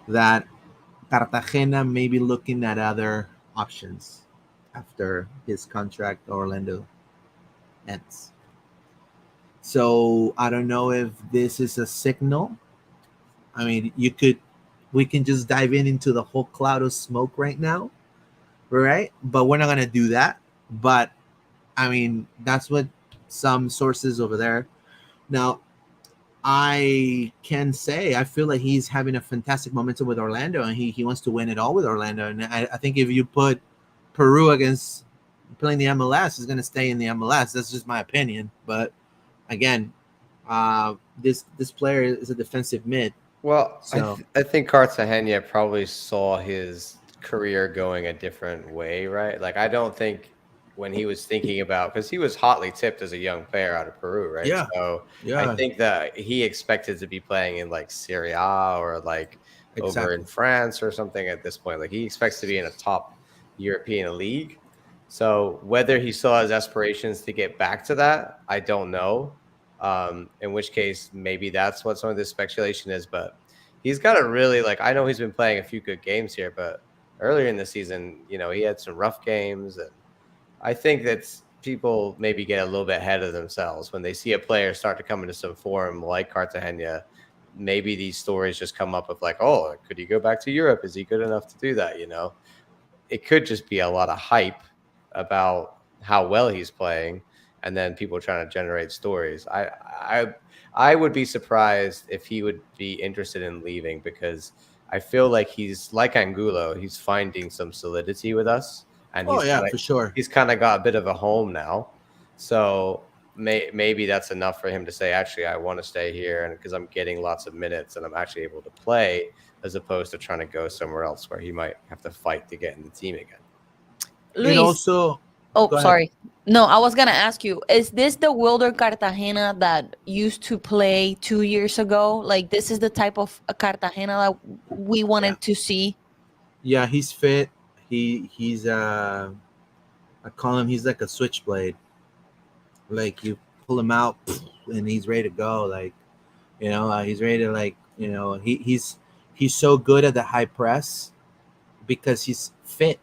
that Cartagena may be looking at other options after his contract at Orlando ends. So I don't know if this is a signal. I mean, we can just dive into the whole cloud of smoke right now, right? But we're not going to do that. But I mean, that's what some sources over there. Now, I can say I feel like he's having a fantastic momentum with Orlando, and he wants to win it all with Orlando. And I think if you put Peru against playing the MLS, he's going to stay in the MLS. That's just my opinion. But again, this player is a defensive mid. Well, so I think Cartagena probably saw his career going a different way, right? Like, I don't think when he was thinking about, because he was hotly tipped as a young player out of Peru, right? Yeah. So yeah. I think that he expected to be playing in like Serie A or like over in France or something at this point. Like, he expects to be in a top European league. So whether he still has aspirations to get back to that, I don't know. In which case, maybe that's what some of this speculation is. But he's got a really, like, I know he's been playing a few good games here, but earlier in the season, he had some rough games. And I think that people maybe get a little bit ahead of themselves when they see a player start to come into some form like Cartagena. Maybe these stories just come up of like, oh, could he go back to Europe? Is he good enough to do that? It could just be a lot of hype about how well he's playing, and then people trying to generate stories. I would be surprised if he would be interested in leaving, because I feel like he's like Angulo. He's finding some solidity with us. And for sure. He's kind of got a bit of a home now. So maybe that's enough for him to say, actually, I want to stay here, and because I'm getting lots of minutes and I'm actually able to play, as opposed to trying to go somewhere else where he might have to fight to get in the team again. Luis, and also, sorry. No, I was going to ask you, is this the Wilder Cartagena that used to play 2 years ago? Like, this is the type of Cartagena that we wanted to see? Yeah, he's fit. He's I call him, he's like a switchblade. Like, you pull him out and he's ready to go. Like, he's ready to, like, he's so good at the high press because he's fit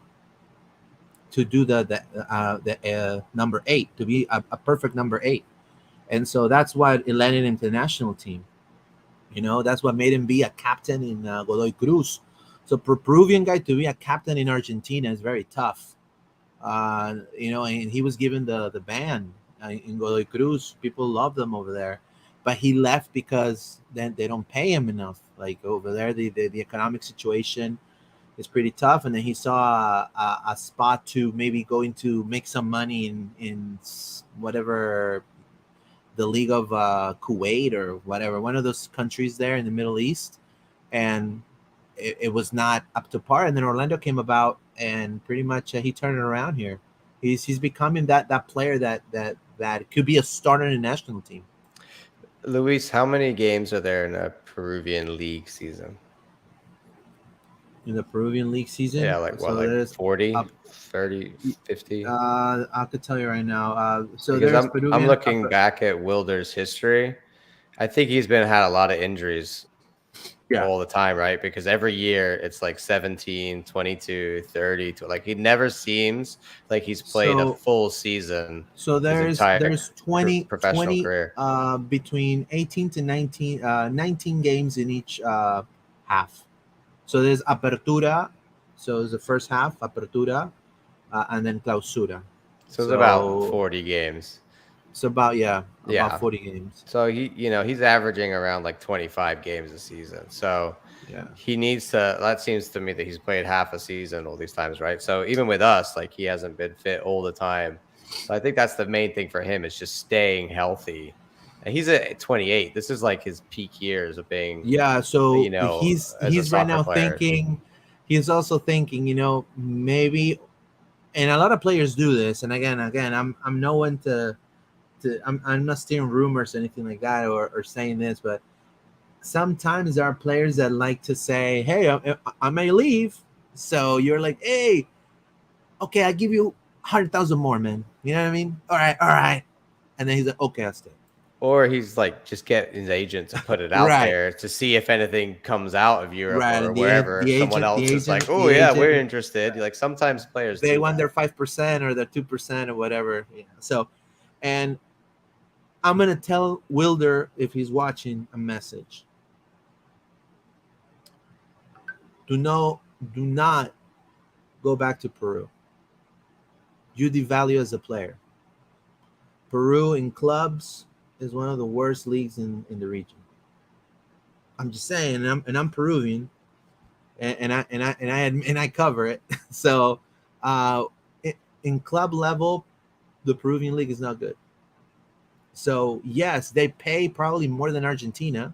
to do the number 8, to be a perfect number 8. And so that's why it landed into the national team. That's what made him be a captain in Godoy Cruz. So for Peruvian guy to be a captain in Argentina is very tough. And he was given the ban in Godoy Cruz. People love them over there, but he left because then they don't pay him enough. Like over there, the economic situation is pretty tough, and then he saw a spot to maybe going to make some money in whatever the League of Kuwait or whatever, one of those countries there in the Middle East, and it was not up to par. And then Orlando came about, and pretty much he turned it around here. He's becoming that player that could be a starter in the national team. Luis, how many games are there in a Peruvian league season? In the Peruvian league season, Yeah, like what, so like 40, 30, 50? 50? I could tell you right now. So Because there's I'm Peruvian. looking back at Wilder's history. I think he's had a lot of injuries all the time, right? Because every year it's like 17, 22, 30. Like he never seems like he's played a full season. So there's 20 professional career. Between 18 to 19 19 games in each half. So there's apertura, so it's the first half, apertura, and then clausura. So it's about 40 games. It's about 40 games. So he's averaging around like 25 games a season. So he needs to. That seems to me that he's played half a season all these times, right? So even with us, like he hasn't been fit all the time. So I think that's the main thing for him is just staying healthy. And he's at 28. This is like his peak years of being. Yeah. So he's right now player. thinking. He's also thinking, maybe, and a lot of players do this. And again, I'm no one to. I'm not steering rumors or anything like that or saying this, but sometimes there are players that like to say, hey, I may leave. So you're like, hey, okay, I'll give you 100,000 more, man. You know what I mean? All right. And then he's like, okay, I'll stay. Or he's like, just get his agent to put it out there to see if anything comes out of Europe or wherever. Someone else is like, oh, yeah, we're interested. Like sometimes players they want their 5% or their 2% or whatever. Yeah. So, and I'm going to tell Wilder, if he's watching, a message. Do not go back to Peru. You devalue as a player. Peru in clubs is one of the worst leagues in the region. I'm just saying, and I'm Peruvian, and I cover it. So, in club level, the Peruvian league is not good. So yes, they pay probably more than Argentina.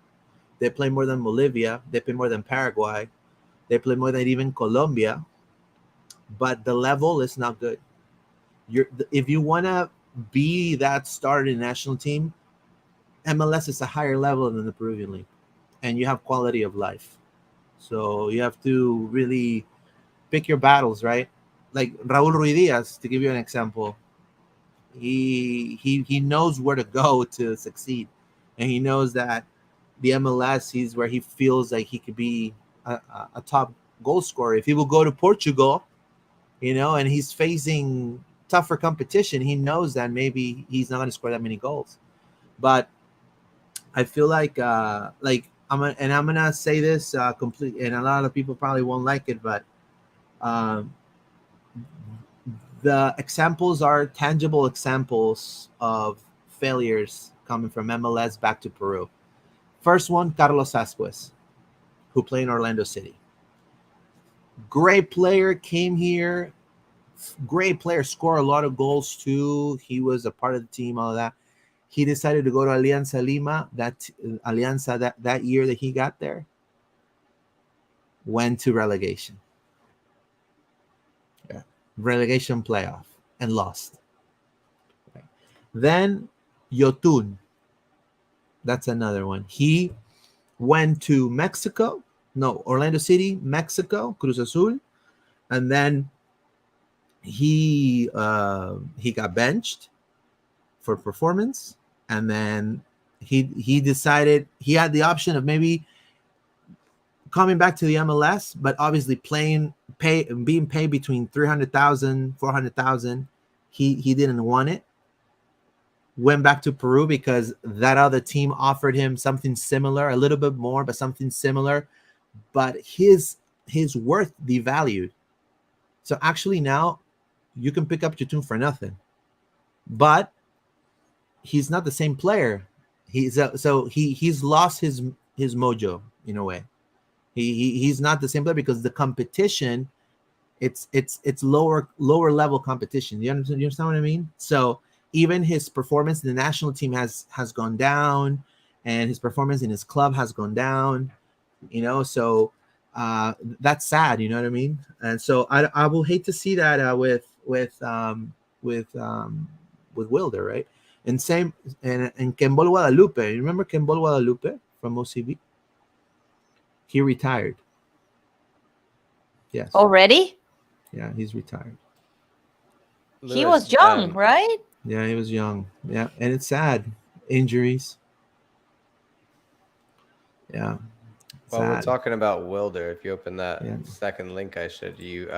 They play more than Bolivia. They pay more than Paraguay. They play more than even Colombia. But the level is not good. If you want to be that starter in the national team, MLS is a higher level than the Peruvian league, and you have quality of life. So you have to really pick your battles, right? Like Raúl Ruidíaz, to give you an example. He knows where to go to succeed, and he knows that the MLS, he's where he feels like he could be a top goal scorer. If he will go to Portugal, and he's facing tougher competition, he knows that maybe he's not going to score that many goals. But I feel like I'm gonna say this completely, and a lot of people probably won't like it, but the examples are tangible examples of failures coming from MLS back to Peru. First one, Carlos Asquez, who played in Orlando City. Great player, came here. Great player, scored a lot of goals too. He was a part of the team, all of that. He decided to go to Alianza Lima. That year that he got there, went to relegation. Relegation playoff and lost. Then Yotun, that's another one. He went to Orlando City, Mexico, Cruz Azul, and then he got benched for performance, and then he decided he had the option of maybe coming back to the MLS, but obviously being paid between 300,000, 400,000. He didn't want it. Went back to Peru because that other team offered him something similar, a little bit more, but something similar. But his his worth devalued. So actually now you can pick up Yotun for nothing, but he's not the same player. He's lost his mojo in a way. He's not the same player because the competition, it's lower level competition. You understand what I mean? So even his performance in the national team has gone down, and his performance in his club has gone down. So that's sad. You know what I mean? And so I will hate to see that with Wilder, right? And same and Kembol Guadalupe. You remember Kembol Guadalupe from OCB? He retired. Yes. Already? Yeah, he's retired. He was young, right? Yeah, he was young. Yeah, and it's sad. Injuries. Yeah. Well, we're Sad. talking about Wilder. If you open that second link I showed you,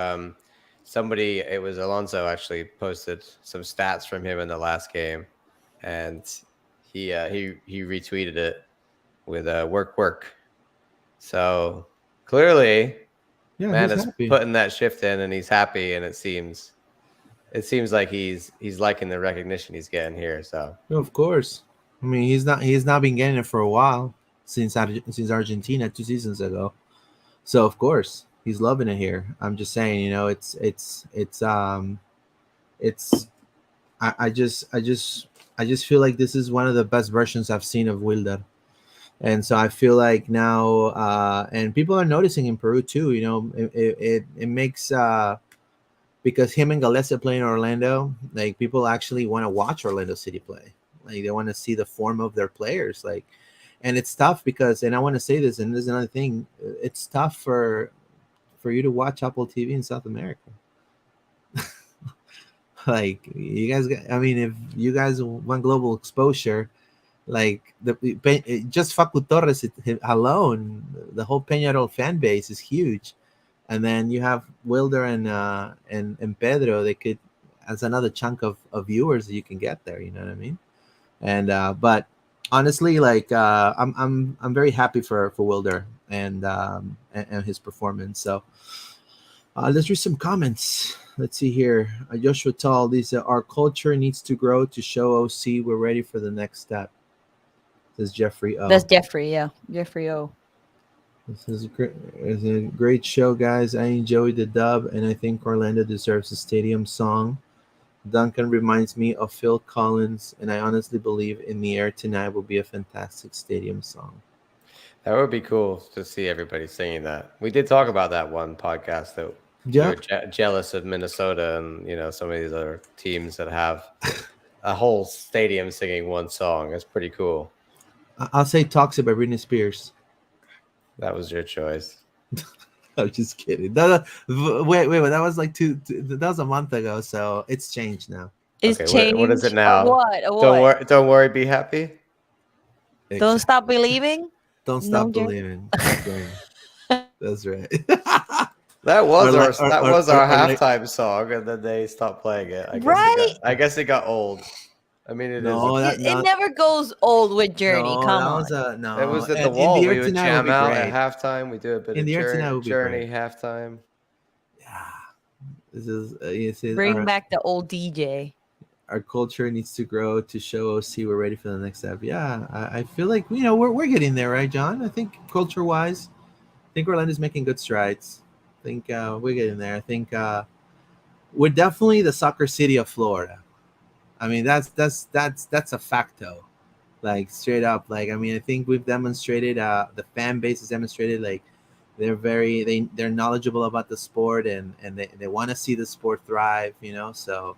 somebody, it was Alonso, actually posted some stats from him in the last game, and he retweeted it with work. So clearly, man is putting that shift in, and he's happy, and it seems like he's liking the recognition he's getting here. So of course, I mean he's not been getting it for a while since Argentina 2 seasons ago. So of course he's loving it here. I'm just saying, I just feel like this is one of the best versions I've seen of Wilder. And so I feel like now, and people are noticing in Peru too. It makes because him and Galese play in Orlando, like people actually want to watch Orlando City play. Like they want to see the form of their players. Like, and it's tough because, and I want to say this, and there's another thing, it's tough for you to watch Apple TV in South America. Like you guys, I mean, if you guys want global exposure, like just Facu Torres alone, the whole Peñarol fan base is huge, and then you have Wilder and Pedro. They could, as another chunk of viewers that you can get there. You know what I mean? And but honestly, like I'm very happy for Wilder and his performance. So let's read some comments. Let's see here. Joshua Tall, these our culture needs to grow to show OC we're ready for the next step. Says Jeffrey O. That's Jeffrey, yeah. Jeffrey O. This is a great show, guys. I enjoyed the dub, and I think Orlando deserves a stadium song. Duncan reminds me of Phil Collins, and I honestly believe In the Air Tonight will be a fantastic stadium song. That would be cool to see everybody singing that. We did talk about that one podcast that we were jealous of Minnesota and some of these other teams that have a whole stadium singing one song. That's pretty cool. I'll say Toxic by Britney Spears. That was your choice. I'm just kidding. Wait. That was like that was a month ago, so it's changed now. It's changed. What is it now? What? Don't worry, be happy. Exactly. Don't stop believing. Don't stop believing. That's right. That was our halftime song, and then they stopped playing it. I guess it got old. I mean, it never goes old with Journey. Come on. It was at the wall. We would jam out at halftime. We do a bit of Journey halftime. Yeah, this is bring back the old DJ. Our culture needs to grow to show OC we're ready for the next step. Yeah, I feel like we're getting there, right, John? I think culture-wise, I think Orlando's making good strides. I think we're getting there. I think we're definitely the soccer city of Florida. I mean, that's a facto, like straight up. Like, I mean, I think we've demonstrated, the fan base has demonstrated, like they're knowledgeable about the sport and they want to see the sport thrive, so.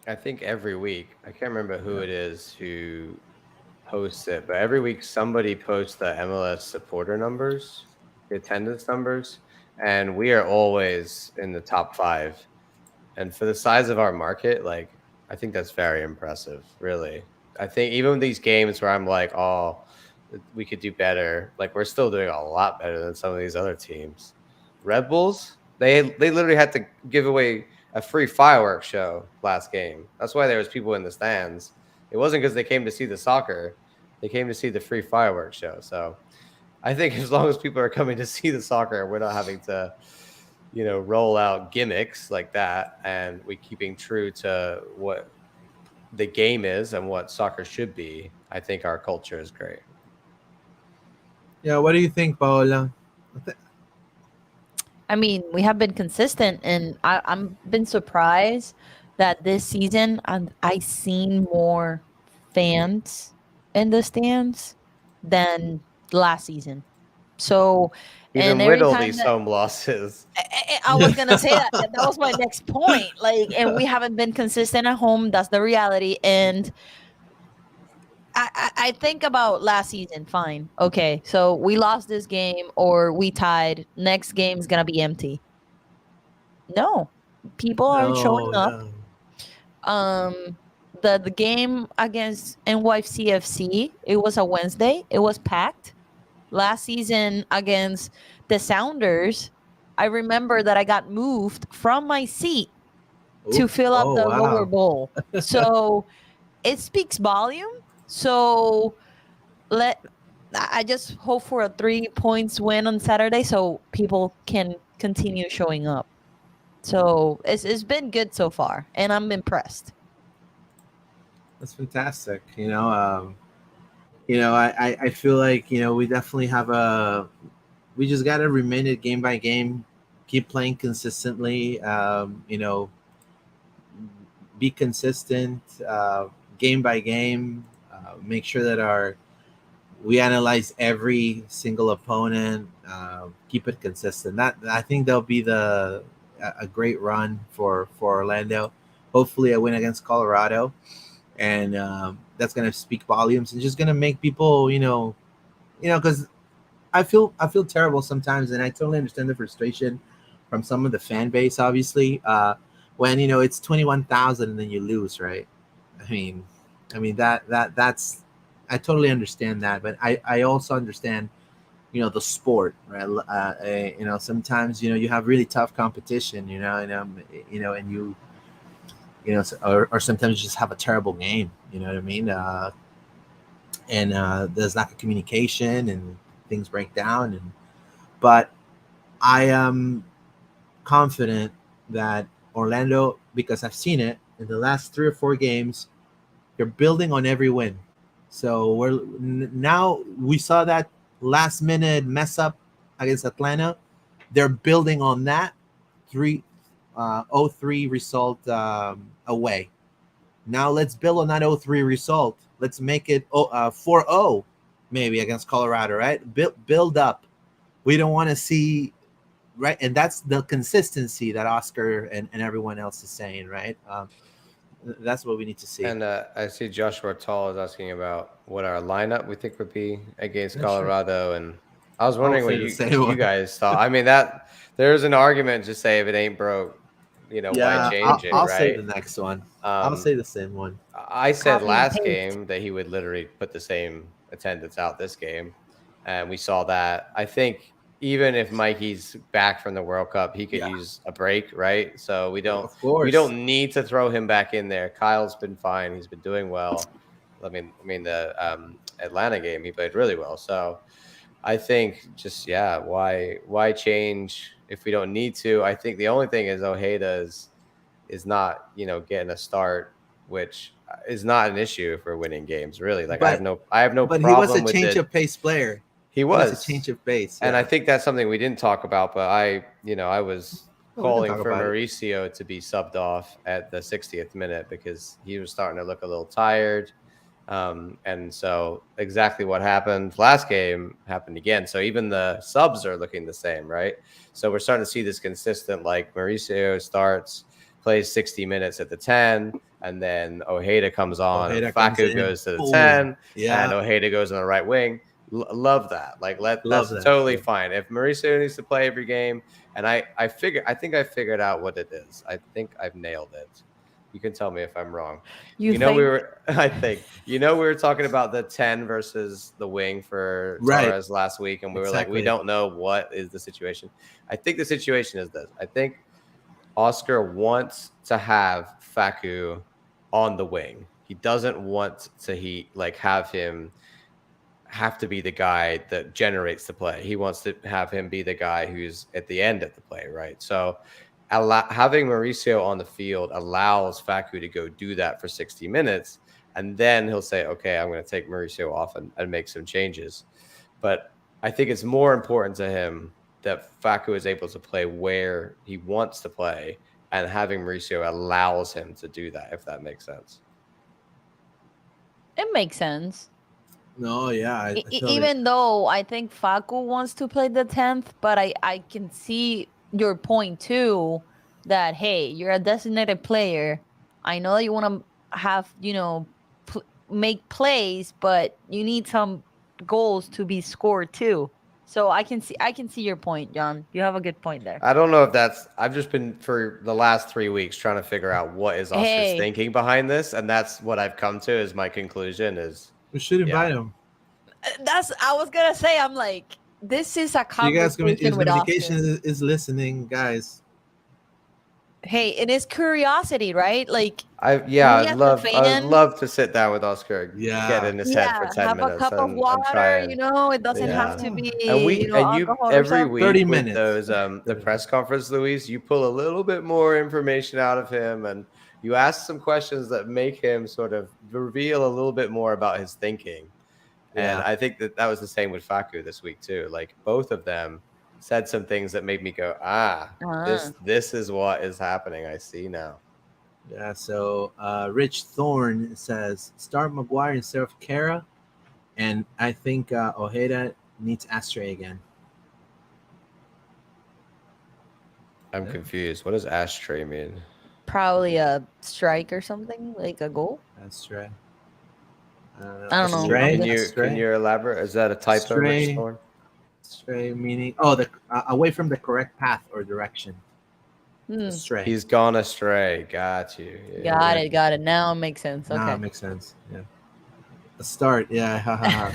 I think every week, I can't remember who it is who posts it, but every week somebody posts the MLS supporter numbers, the attendance numbers, and we are always in the top 5. And for the size of our market, like, I think that's very impressive, really. I think even these games where I'm like, oh, we could do better, like we're still doing a lot better than some of these other teams. Red Bulls, they literally had to give away a free fireworks show last game. That's why there was people in the stands. It wasn't because they came to see the soccer. They came to see the free fireworks show. So I think as long as people are coming to see the soccer, we're not having to, roll out gimmicks like that, and we're keeping true to what the game is and what soccer should be. I think our culture is great. Yeah, what do you think, Paola? I mean, we have been consistent, and I'm been surprised that this season I seen more fans in the stands than last season. So, and Even with every all time these that home losses. I was gonna say that was my next point. Like, and we haven't been consistent at home. That's the reality. And I think about last season. Fine, okay. So we lost this game or we tied. Next game is gonna be empty. No, people aren't showing No, up. no. Um, the game against NYCFC, it was a Wednesday. It was packed. Last season against the Sounders, I remember that I got moved from my seat to Oof. fill up Oh, the lower wow. bowl. So it speaks volume. So let I just hope for a 3 points win on Saturday so people can continue showing up. So it's been good so far, and I'm impressed. That's fantastic. I feel like, we definitely we just got to remain it game by game, keep playing consistently, be consistent, game by game, make sure that we analyze every single opponent, keep it consistent. That I think that'll be a great run for Orlando. Hopefully, a win against Colorado, and that's gonna speak volumes and just gonna make people, because I feel terrible sometimes, and I totally understand the frustration from some of the fan base. Obviously, when it's 21,000 and then you lose, right? I mean, that's I totally understand that, but I also understand the sport, right? Sometimes you have really tough competition, and or sometimes you just have a terrible game. You know what I mean? And there's lack of communication and things break down, but I am confident that Orlando, because I've seen it in the last 3 or 4 games, they're building on every win. So now we saw that last minute mess up against Atlanta. They're building on that 0-3 result away. Now let's build on that 0-3 result. Let's make it 4-0 maybe against Colorado, right? Build up. We don't want to see, right? And that's the consistency that Oscar and everyone else is saying, right? That's what we need to see. And I see Joshua Tall is asking about what our lineup we think would be against Yeah, sure. Colorado, and I was I'll wondering what say the you same one. guys thought. I mean, that there's an argument to say if it ain't broke, why Yeah, change it, I'll say right? the next one. I'll say the same one. I said Copy and last paste. game that he would literally put the same attendance out this game, and we saw that. I think even if Mikey's back from the World Cup, he could Yeah. use a break, right? So Of course. we don't need to throw him back in there. Kyle's been fine; he's been doing well. I mean the Atlanta game he played really well. So I think just why change if we don't need to? I think the only thing is Ojeda is not getting a start, which is not an issue if we're winning games. Really, like I have no But problem he was a with change it. of pace player. He He was a was, change of pace. and Yeah. I think that's something we didn't talk about. But I was Well, we can calling talk for about it. Mauricio to be subbed off at the 60th minute because he was starting to look a little tired. And so exactly what happened last game happened again. So even the subs are looking the same, right? So we're starting to see this consistent, like Mauricio starts, plays 60 minutes at the 10, and then Ojeda comes on, Ojeda and comes Facu in. goes to the Boom. 10, Yeah. and Ojeda goes on the right wing. Love that. Like Love that's that. totally Yeah. fine. If Mauricio needs to play every game, and I think I figured out what it is. I think I've nailed it. You can tell me if I'm wrong. You We think were I think we were talking about the 10 versus the wing for Right. Torres last week, and we were like, we Exactly. don't know what is the situation. I think the situation is this. I think Oscar wants to have Facu on the wing. He doesn't want to have him have to be the guy that generates the play. He wants to have him be the guy who's at the end of the play, right? So having Mauricio on the field allows Facu to go do that for 60 minutes. And then he'll say, okay, I'm going to take Mauricio off and make some changes. But I think it's more important to him that Facu is able to play where he wants to play, and having Mauricio allows him to do that, if that makes sense. It makes sense. No, yeah. I totally- Even though I think Facu wants to play the 10th, but I can see your point too, that, hey, you're a designated player. I know that you want to have, make plays, but you need some goals to be scored too. So I can see your point, John. You have a good point there. I don't know if I've just been for the last 3 weeks trying to figure out what is Oscar's thinking behind this. And that's what I've come to as my conclusion is. We should invite him. I was going to say, I'm like, this is a conversation with communication Oscar. is listening, guys. Hey, it is curiosity, right? Like, I'd love to sit down with Oscar, get in his head for 10 have minutes. a cup of water, it doesn't have to be, alcohol every or week 30 with minutes. those the press conference, Luis, you pull a little bit more information out of him, and you ask some questions that make him sort of reveal a little bit more about his thinking. And I think that was the same with Facu this week too. Like, both of them said some things that made me go, this is what is happening. I see now. Yeah, so Rich Thorne says, start Maguire instead of Kara, and I think Ojeda needs Ashtray again. I'm confused. What does ashtray mean? Probably a strike or something, like a goal. Ashtray. I don't know. Can you elaborate? Is that a typo, Rich Thorne? Stray meaning away from the correct path or direction. Astray. He's gone astray. Got you. Yeah, got it. Now it makes sense. Okay. Now it makes sense. Yeah. A start. Yeah.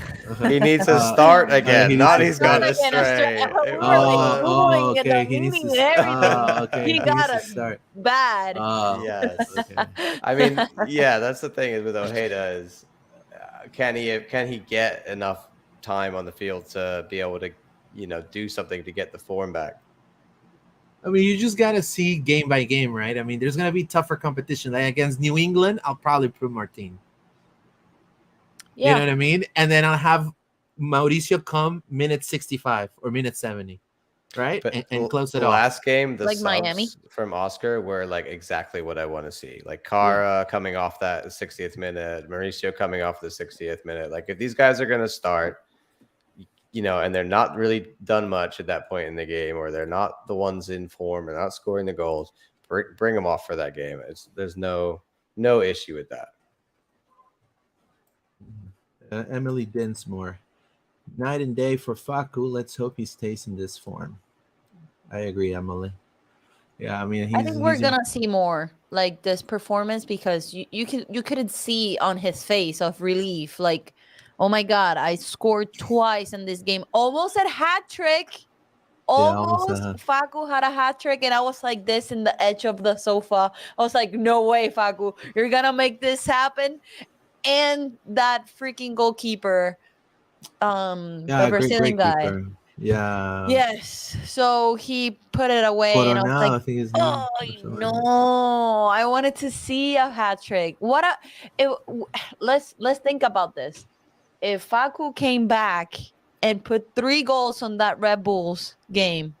He needs to start again. He's gone astray. Okay. He needs to start. Okay. He got to start. Bad. Yes. Okay. I mean, that's the thing is with Ojeda is can he get enough time on the field to be able to do something to get the form back? I mean, you just got to see game by game, right? I mean, there's going to be tougher competition. Like against New England, I'll probably put Martin. Yeah. You know what I mean? And then I'll have Mauricio come minute 65 or minute 70, right? And close it off. Last game, the like subs Miami from Oscar were like exactly what I want to see. Like Cara coming off that 60th minute, Mauricio coming off the 60th minute. Like if these guys are going to start, and they're not really done much at that point in the game, or they're not the ones in form, or not scoring the goals, bring them off for that game. There's no issue with that. Emily Dinsmore, night and day for Facu. Let's hope he stays in this form. I agree, Emily. Yeah, I mean, I think we're gonna see more like this performance because you couldn't see on his face of relief, like, oh my God, I scored twice in this game. Almost a hat trick. Facu had a hat trick, and I was like this in the edge of the sofa. I was like, no way, Facu. You're going to make this happen? And that freaking goalkeeper, the Brazilian guy. Yeah. Yes. So he put it away, and I was like, I think his name. No. I wanted to see a hat trick. Let's think about this. If Facu came back and put 3 goals on that Red Bulls game,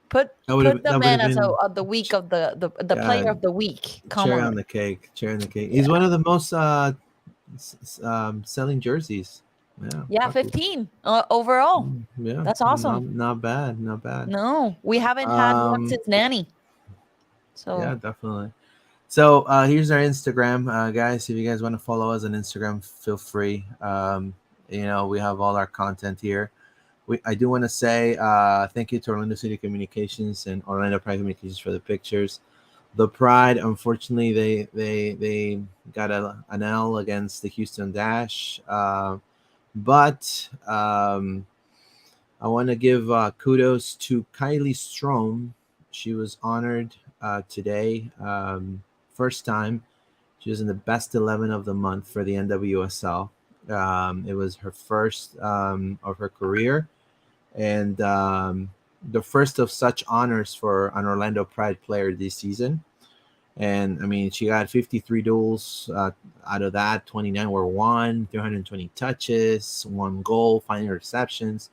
put the man as the week of the player of the week. Cherry on the cake. He's one of the most selling jerseys. Yeah, 15 overall. Yeah, that's awesome. Not bad. No, we haven't had one since Nanny. So yeah, definitely. So here's our Instagram, guys. If you guys want to follow us on Instagram, feel free. We have all our content here. I do want to say thank you to Orlando City Communications and Orlando Pride Communications for the pictures. The Pride, unfortunately, they got an L against the Houston Dash. But I want to give kudos to Kylie Strom. She was honored today. First time she was in the best 11 of the month for the NWSL. It was her first of her career, and the first of such honors for an Orlando Pride player this season. And I mean, she got 53 duels. Out of that, 29 were won, 320 touches, 1 goal, 5 interceptions,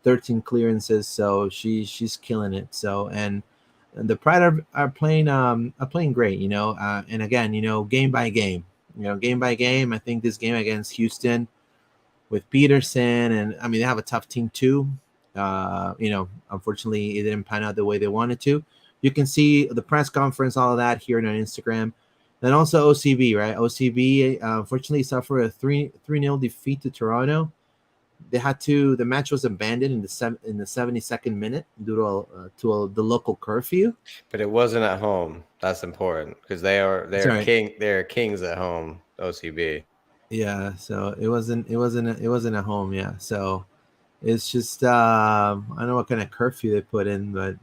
13 clearances. So she's killing it. So and the Pride are playing great. And again, game by game. Game by game. I think this game against Houston with Peterson, and I mean they have a tough team too. Unfortunately, it didn't pan out the way they wanted to. You can see the press conference, all of that here on our Instagram. And also OCB, right? OCB unfortunately suffered a 3-0 defeat to Toronto. The match was abandoned in the 72nd minute due to the local curfew. But it wasn't at home. That's important because they're kings at home. OCB. Yeah, so it wasn't at home. Yeah, so it's just I don't know what kind of curfew they put in, but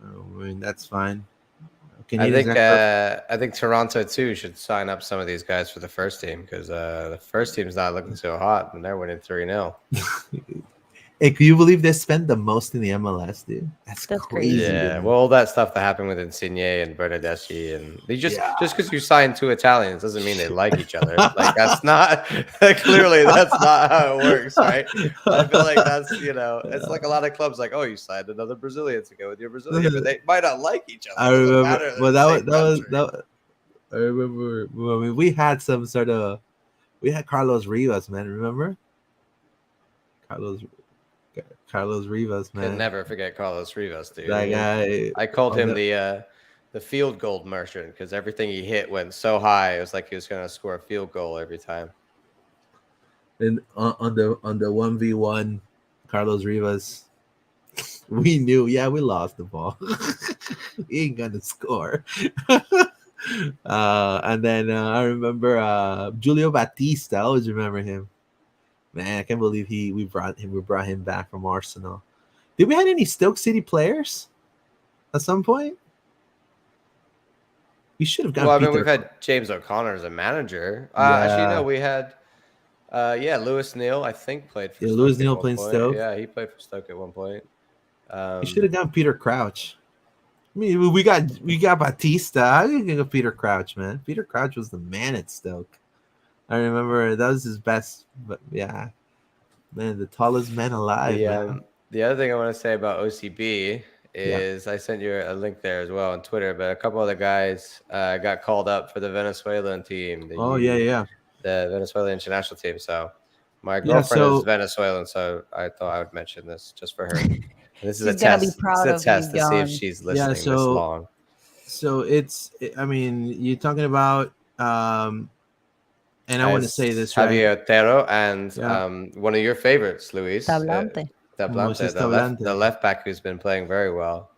I mean that's fine. I think Toronto too should sign up some of these guys for the first team because the first team's not looking so hot and they're winning 3-0. Hey, can you believe they spent the most in the MLS, dude? That's crazy. Yeah, well, all that stuff that happened with Insigne and Bernardeschi, and they just because you signed 2 Italians doesn't mean they like each other. Like that's not clearly that's not how it works, right? I feel like that's it's like a lot of clubs like, oh, you signed another Brazilian to go with your Brazilian, but they might not like each other. I remember. Well, that. I remember. Well, I mean, we had Carlos Rivas, man. Remember? Carlos Rivas, man. Can never forget Carlos Rivas, dude. That guy. I called him the field goal merchant because everything he hit went so high. It was like he was going to score a field goal every time. And on the 1v1, Carlos Rivas, we knew, we lost the ball. He ain't gonna score. And then I remember Julio Batista. I always remember him. Man, I can't believe we brought him back from Arsenal. Did we have any Stoke City players at some point? We should have gotten. Well, we've had James O'Connor as a manager. Actually, no, we had. Lewis Neal, I think, played for. Yeah, Lewis Neal playing Stoke. Yeah, he played for Stoke at one point. You should have done Peter Crouch. I mean, we got Batista. I didn't get Peter Crouch, man. Peter Crouch was the man at Stoke. I remember that was his best, but yeah, man, the tallest man alive. Man. The other thing I want to say about OCB is I sent you a link there as well on Twitter, but a couple other guys got called up for the Venezuelan team. The Venezuelan international team. So my girlfriend is Venezuelan, so I thought I would mention this just for her. And this is a test. It's a test to see if she's listening this long. So I mean, you're talking about. And I want to say this, Javier Otero and one of your favorites, Luis. Tablante. The left back who's been playing very well.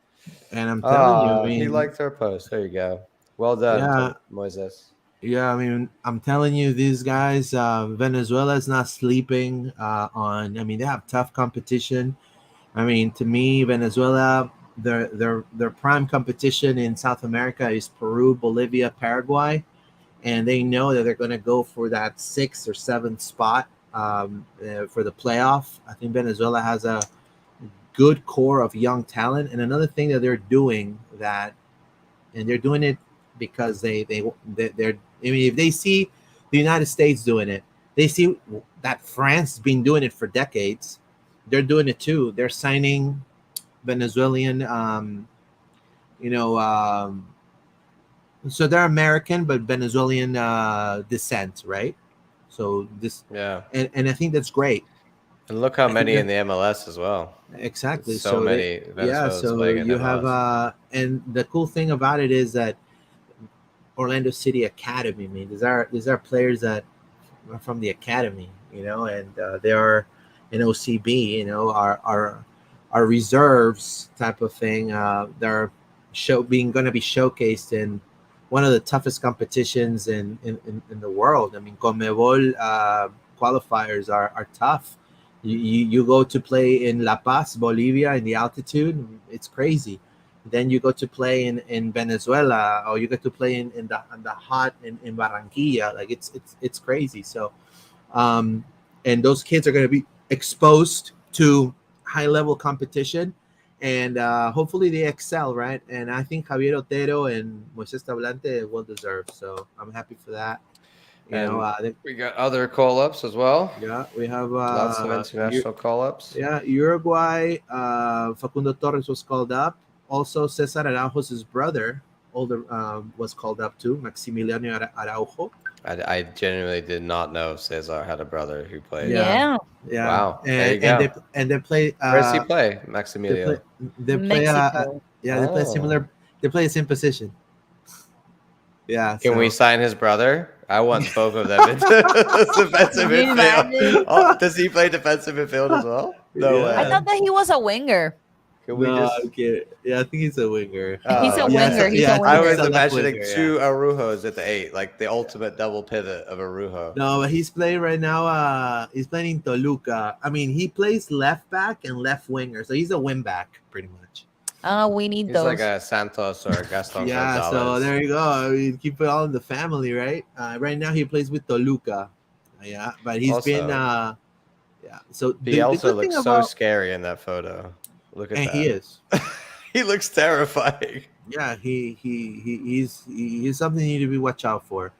And I'm telling you, he liked her post. There you go. Well done, Moises. Yeah, I mean, I'm telling you, these guys, Venezuela is not sleeping on. I mean, they have tough competition. I mean, to me, Venezuela, their prime competition in South America is Peru, Bolivia, Paraguay. And they know that they're going to go for that 6th or 7th spot for the playoff. I think Venezuela has a good core of young talent. And another thing that they're doing and they're doing it because they're. I mean, if they see the United States doing it, they see that France has been doing it for decades. They're doing it too. They're signing Venezuelan, so they're American, but Venezuelan descent, right? So and I think that's great. And look how many in the MLS as well. Exactly. So many. So you have and the cool thing about it is that Orlando City Academy. I mean, these are players that are from the academy, and they are in OCB. Our reserves type of thing. They're going to be showcased in one of the toughest competitions in the world. I mean, CONMEBOL qualifiers are tough. You go to play in La Paz, Bolivia, in the altitude, it's crazy. Then you go to play in Venezuela, or you get to play in the hot in Barranquilla. Like it's crazy. So and those kids are going to be exposed to high level competition, and hopefully they excel, right? And I think Javier Otero and Moises Tablante well deserved. So I'm happy for that. And we got other call-ups as well. Yeah, we have Lots of international call-ups. Yeah, Uruguay. Facundo Torres was called up. Also, Cesar Araujo's brother, older, was called up too. Maximiliano Araujo. I genuinely did not know Cesar had a brother who played. Yeah. Yeah. Wow. There you And they play. Where does he play, They Maximiliano? play. They play. Mexico. They play Oh. similar. They play the same position. Yeah. Can we sign his brother? I want both of them into defensive Can you midfield. imagine? Oh, does he play defensive midfield as well? No Yeah. way. I thought that he was a winger. Can we just? Okay. Yeah, I think he's a winger. He's a Oh, winger. He's a I winger. I think was he's a left imagining winger, two Arujos at the 8, like the ultimate double pivot of Arujo. No, but he's playing right now. He's playing in Toluca. I mean, he plays left back and left winger, so he's a wing back pretty much. We need He's those. like a Santos or Gaston Yeah, Gonzalez. so there you go. I mean, keep it all in the family, right? Right now he plays with Toluca. Yeah, but he's Also, been. Yeah, so Bielsa good looks thing so about- scary in that photo. Look at and that. he is. He looks terrifying. Yeah, he's something you need to be watch out for.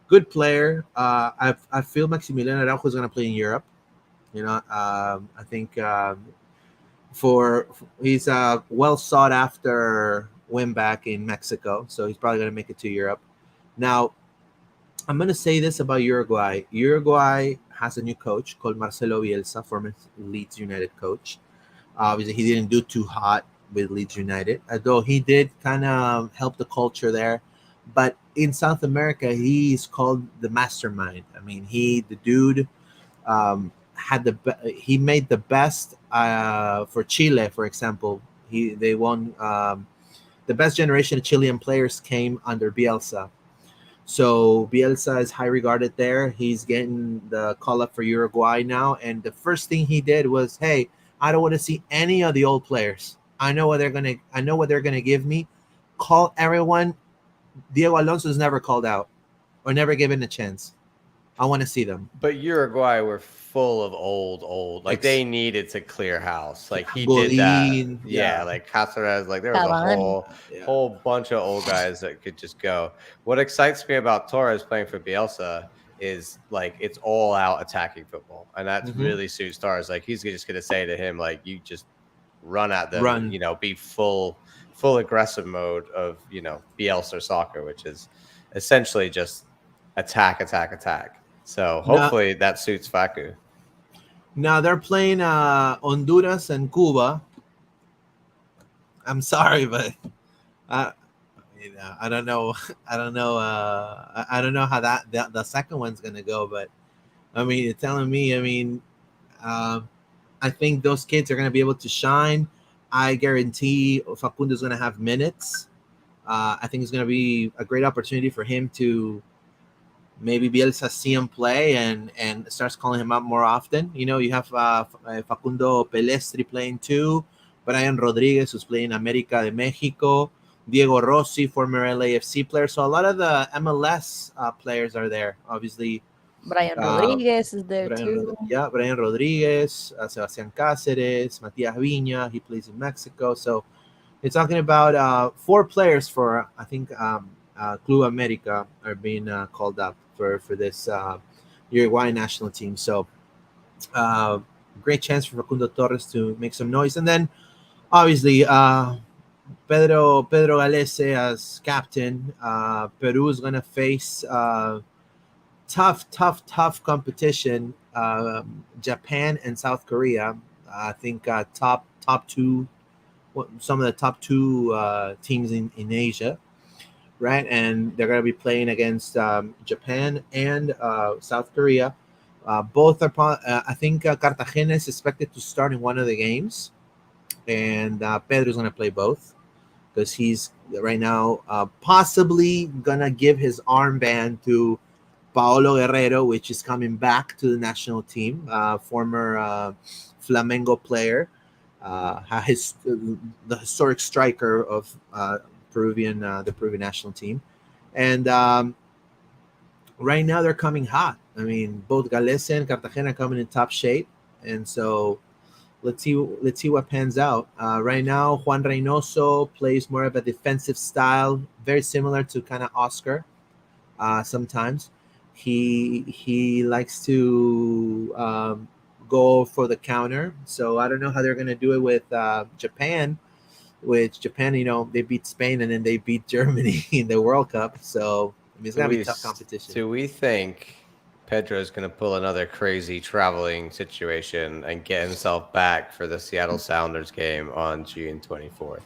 Good player. I feel Maximiliano Araujo is going to play in Europe. You know, I think he's a well sought after win back in Mexico, so he's probably going to make it to Europe. Now, I'm going to say this about Uruguay. Uruguay has a new coach called Marcelo Bielsa, former Leeds United coach. Obviously, he didn't do too hot with Leeds United, although he did kind of help the culture there. But in South America, he's called the mastermind. I mean, the dude he made the best for Chile, for example. They won the best generation of Chilean players came under Bielsa. So Bielsa is high regarded there. He's getting the call up for Uruguay now, and the first thing he did was, "Hey, I don't want to see any of the old players. I know what they're gonna give me. Call everyone. Diego Alonso is never called out or never given a chance. I want to see them." But Uruguay were full of old. Like they needed to clear house. Like he did Bolin, that. Yeah, like Cáceres. Like there was Cavani. a whole bunch of old guys that could just go. What excites me about Torres playing for Bielsa is like it's all out attacking football, and that really suits Torres. Like he's just gonna say to him, like, you just run at them, you know, be full aggressive mode of, you know, Bielsa soccer, which is essentially just attack. So hopefully that suits Facu. Now they're playing Honduras and Cuba. I'm sorry, but I don't know. I don't know how that the second one's gonna go. But I mean, you're telling me. I mean, I think those kids are gonna be able to shine. I guarantee Facundo's gonna have minutes. I think it's gonna be a great opportunity for him to maybe Bielsa see him play and starts calling him up more often. You know, you have Facundo Pelestri playing too, Brian Rodriguez, who's playing América de México, Diego Rossi, former LAFC player. So a lot of the MLS players are there. Obviously, Brian Rodriguez is there too. Brian Rodriguez, Sebastián Cáceres, Matías Viña. He plays in Mexico. So it's talking about 4 players for, I think, Club America are being called up for this Uruguay national team. So great chance for Facundo Torres to make some noise. And then obviously Pedro Galese as captain. Peru is going to face tough competition. Japan and South Korea. I think top 2, some of the top 2 teams in Asia. Right, and they're going to be playing against Japan and South Korea. Both are. I think Cartagena is expected to start in one of the games, and Pedro's going to play both because he's right now possibly going to give his armband to Paolo Guerrero, which is coming back to the national team. Former Flamengo player, the historic striker of. The Peruvian national team, and right now they're coming hot. I mean, both Galese and Cartagena coming in top shape, and so let's see what pans out. Right now, Juan Reynoso plays more of a defensive style, very similar to kind of Oscar. Sometimes he likes to go for the counter. So I don't know how they're gonna do it with Japan. Which Japan, they beat Spain and then they beat Germany in the World Cup. So I mean, it's gonna be tough competition. Do we think Pedro is going to pull another crazy traveling situation and get himself back for the Seattle Sounders game on June 24th?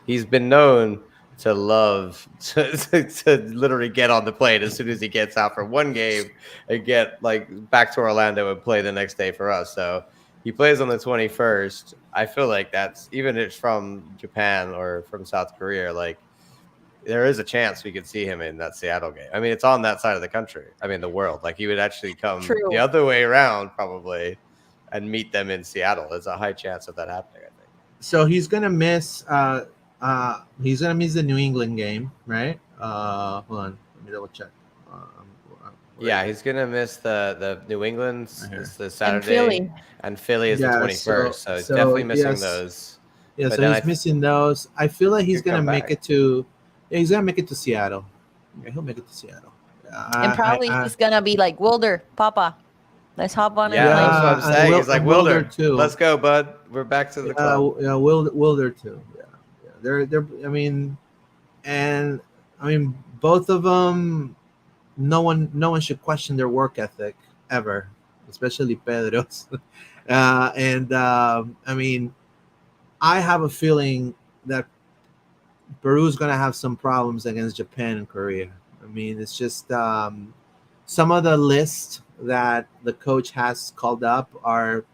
He's been known to love to literally get on the plane as soon as he gets out for one game and get like back to Orlando and play the next day for us. So he plays on the 21st. I feel like that's, even if it's from Japan or from South Korea, like there is a chance we could see him in that Seattle game. I mean, it's on that side of the country. I mean, the world. Like he would actually come the other way around probably and meet them in Seattle. There's a high chance of that happening, I think. So he's gonna miss the New England game, right? Hold on, let me double check. Yeah, he's gonna miss the New England. It's the Saturday, and Philly is the 21st. So he's definitely missing those. Yeah, but so he's missing those. I feel like he's gonna make it to. Yeah, he's gonna make it to Seattle. Yeah, he'll make it to Seattle. And probably he's gonna be like, Wilder, Papa, let's hop on. Yeah, that's what I'm saying. He's like, Wilder, too. Let's go, bud. We're back to the club. Yeah, Wilder too. Yeah. They're. I mean, both of them. No one should question their work ethic ever, especially Pedro's. I mean, I have a feeling that Peru's going to have some problems against Japan and Korea. I mean, it's just some of the lists that the coach has called up are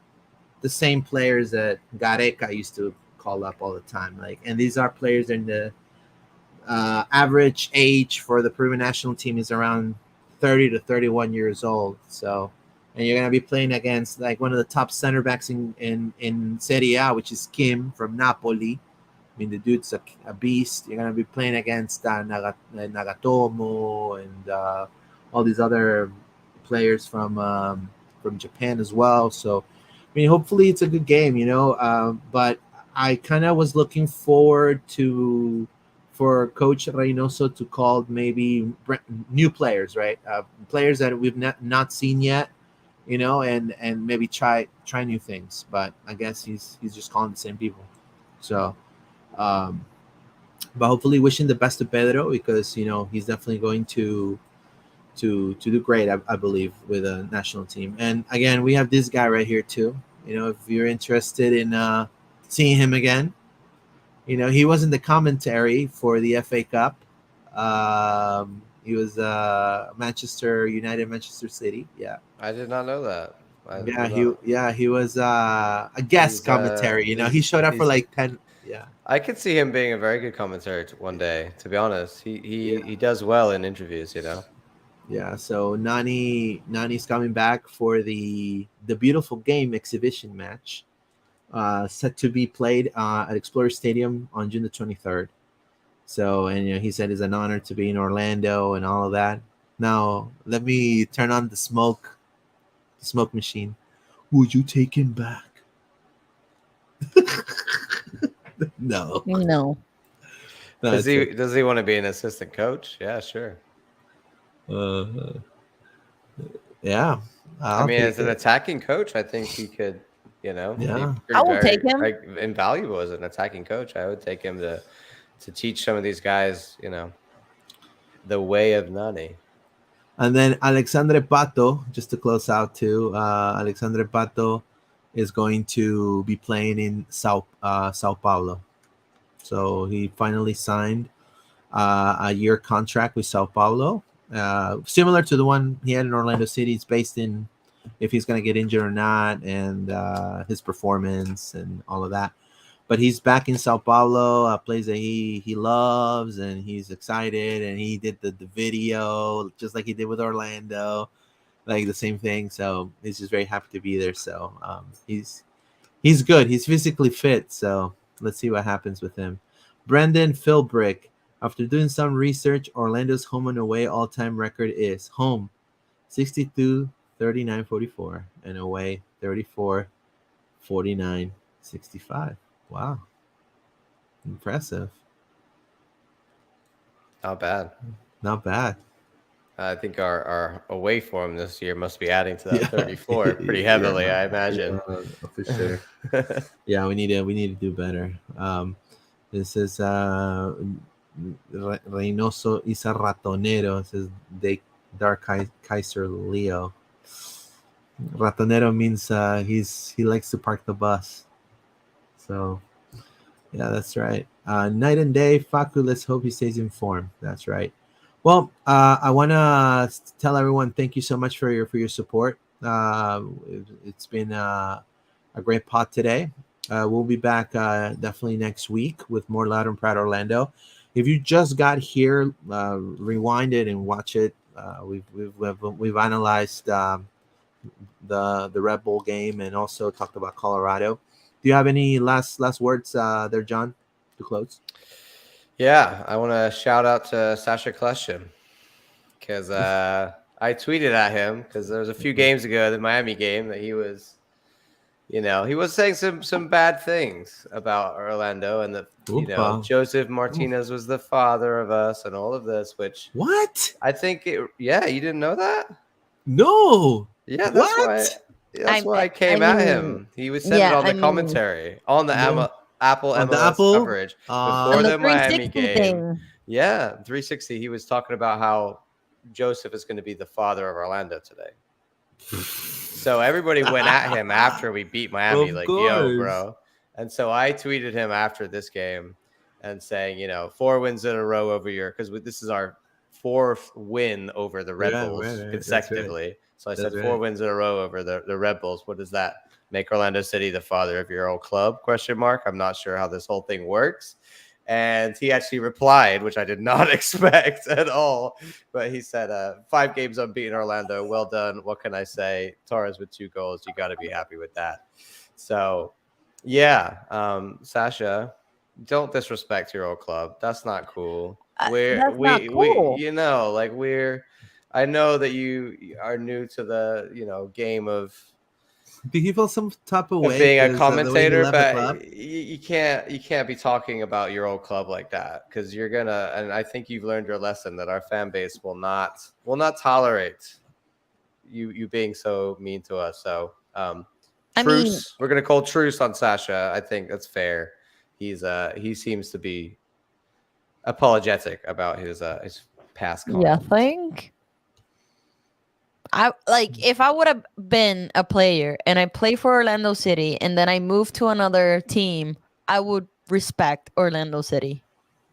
the same players that Gareca used to call up all the time. And these are players in the average age for the Peruvian national team is around 30 to 31 years old. So, and you're going to be playing against like one of the top center backs in Serie A, which is Kim from Napoli. I mean, the dude's a beast. You're going to be playing against Nagatomo and all these other players from Japan as well. So, I mean, hopefully it's a good game, but I kind of was looking forward for Coach Reynoso to call maybe new players, right? Players that we've not seen yet, and maybe try new things. But I guess he's just calling the same people. So, but hopefully wishing the best to Pedro because he's definitely going to do great, I believe, with a national team. And again, we have this guy right here too. If you're interested in seeing him again. He was in the commentary for the FA Cup. He was Manchester United, Manchester City. Yeah, I did not know that. He was a guest commentary. He showed up for like 10. Yeah, I could see him being a very good commentator one day. To be honest, he does well in interviews. Yeah. So Nani's coming back for the beautiful game exhibition match. Set to be played at Explorer Stadium on June the 23rd. So, and he said it's an honor to be in Orlando and all of that. Now, let me turn on the smoke machine. Would you take him back? No. Does he want to be an assistant coach? Yeah, sure. Yeah. I mean, as an attacking coach, I think he could. Yeah. I will take him. Invaluable as an attacking coach. I would take him to teach some of these guys, the way of Nani. And then Alexandre Pato, just to close out too. Alexandre Pato is going to be playing in Sao Paulo. So he finally signed a year contract with Sao Paulo, similar to the one he had in Orlando City. It's based in if he's going to get injured or not, and his performance and all of that. But he's back in Sao Paulo, a place that he loves, and he's excited. And he did the video just like he did with Orlando, like the same thing. So he's just very happy to be there. So he's good. He's physically fit. So let's see what happens with him. Brendan Philbrick. After doing some research, Orlando's home and away all-time record is home 62, 39, 44, and away 34, 49, 65. Wow. Impressive. Not bad. Not bad. I think our away form this year must be adding to that Yeah. 34 pretty heavily, I imagine. For sure. Yeah, we need to do better. This is Reynoso Isa Ratonero. It says Dark Kaiser Leo. Ratonero means he likes to park the bus. So yeah, that's right. Night and day, Faku. Let's hope he stays informed. That's right. Well, I want to tell everyone thank you so much for your support. It's been a great pod today. We'll be back definitely next week with more Loud and Proud Orlando. If you just got here, rewind it and watch it. We've analyzed the Red Bull game and also talked about Colorado. Do you have any last words there, John, to close? Yeah, I want to shout out to Sasha Kleshim because I tweeted at him because there was a few games ago, the Miami game, that he was, he was saying some bad things about Orlando and that, Joseph Martinez was the father of us and all of this, which what? I think you didn't know that? No. Yeah, What? That's why I came at him. He was saying it on the commentary on the Apple On the MLS Apple? coverage before the Miami 360 game. thing. Yeah, 360. He was talking about how Joseph is going to be the father of Orlando today. So everybody went at him after we beat Miami, Of yo, course. bro. And so I tweeted him after this game and saying, 4 wins in a row over because this is our 4th win over the Red Bulls consecutively. Right. So I said 4 wins in a row over the Red Bulls. What does that make Orlando City the father of your old club? ? I'm not sure how this whole thing works. And he actually replied, which I did not expect at all. But he said, 5 games unbeaten Orlando. Well done. What can I say? Torres with 2 goals. You got to be happy with that. So, yeah, Sasha, don't disrespect your old club. That's not cool. Not cool. I know that you are new to the game of. Do you feel some type of way being a commentator, but you can't be talking about your old club like that because you're gonna. And I think you've learned your lesson that our fan base will not tolerate you being so mean to us. So, truce. We're gonna call truce on Sasha. I think that's fair. He seems to be apologetic about his past comments. Yeah, I think. If I would have been a player and I play for Orlando City and then I move to another team, I would respect Orlando City,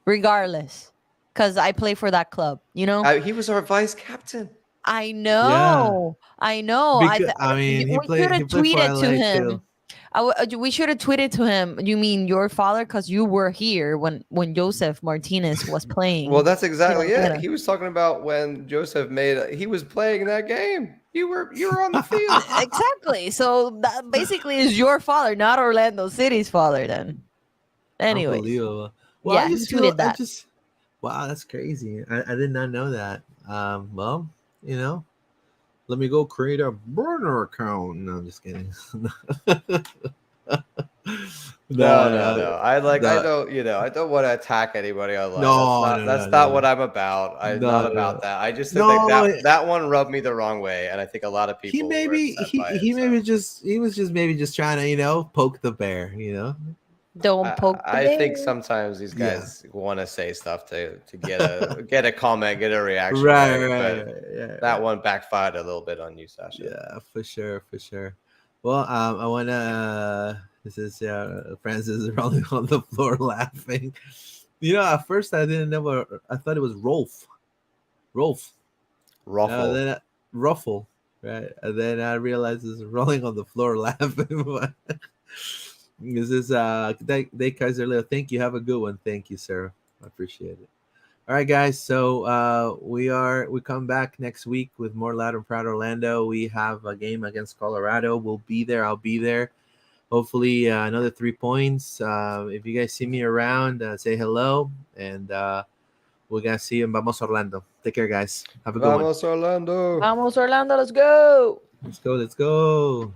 regardless, because I play for that club. He was our vice captain. I know. Yeah. I know. He played tweeted for to LA him. too. We should have tweeted to him. You mean your father? Because you were here when Joseph Martinez was playing. Well, that's exactly it. He was talking about when Joseph he was playing that game. You were on the field. Exactly. So that basically is your father, not Orlando City's father. Then, anyway. Unbelievable. Well, yeah, he tweeted that. Wow, that's crazy. I did not know that. Well, let me go create a burner account. No, I'm just kidding. No. I don't want to attack anybody online. No, that's not what I'm about. I'm not about that. I just think that one rubbed me the wrong way, and I think a lot of people. He was just trying to poke the bear. Don't poke the bear. I think sometimes these guys want to say stuff to get a comment, get a reaction. Right. That one backfired a little bit on you, Sasha. Yeah, for sure. Well, I want to. This is Francis is rolling on the floor laughing. At first I didn't know. I thought it was Rolf. Then Ruffle, right? And then I realized it's rolling on the floor laughing. This is they Kaiser Leo. Thank you. Have a good one. Thank you, sir. I appreciate it. All right, guys. So we come back next week with more Loud and Proud Orlando. We have a game against Colorado. We'll be there. I'll be there. Hopefully another 3 points. If you guys see me around, say hello, and We're gonna see you in Vamos Orlando. Take care, guys. Have a good one. Vamos Orlando. Vamos, Orlando, let's go. Let's go.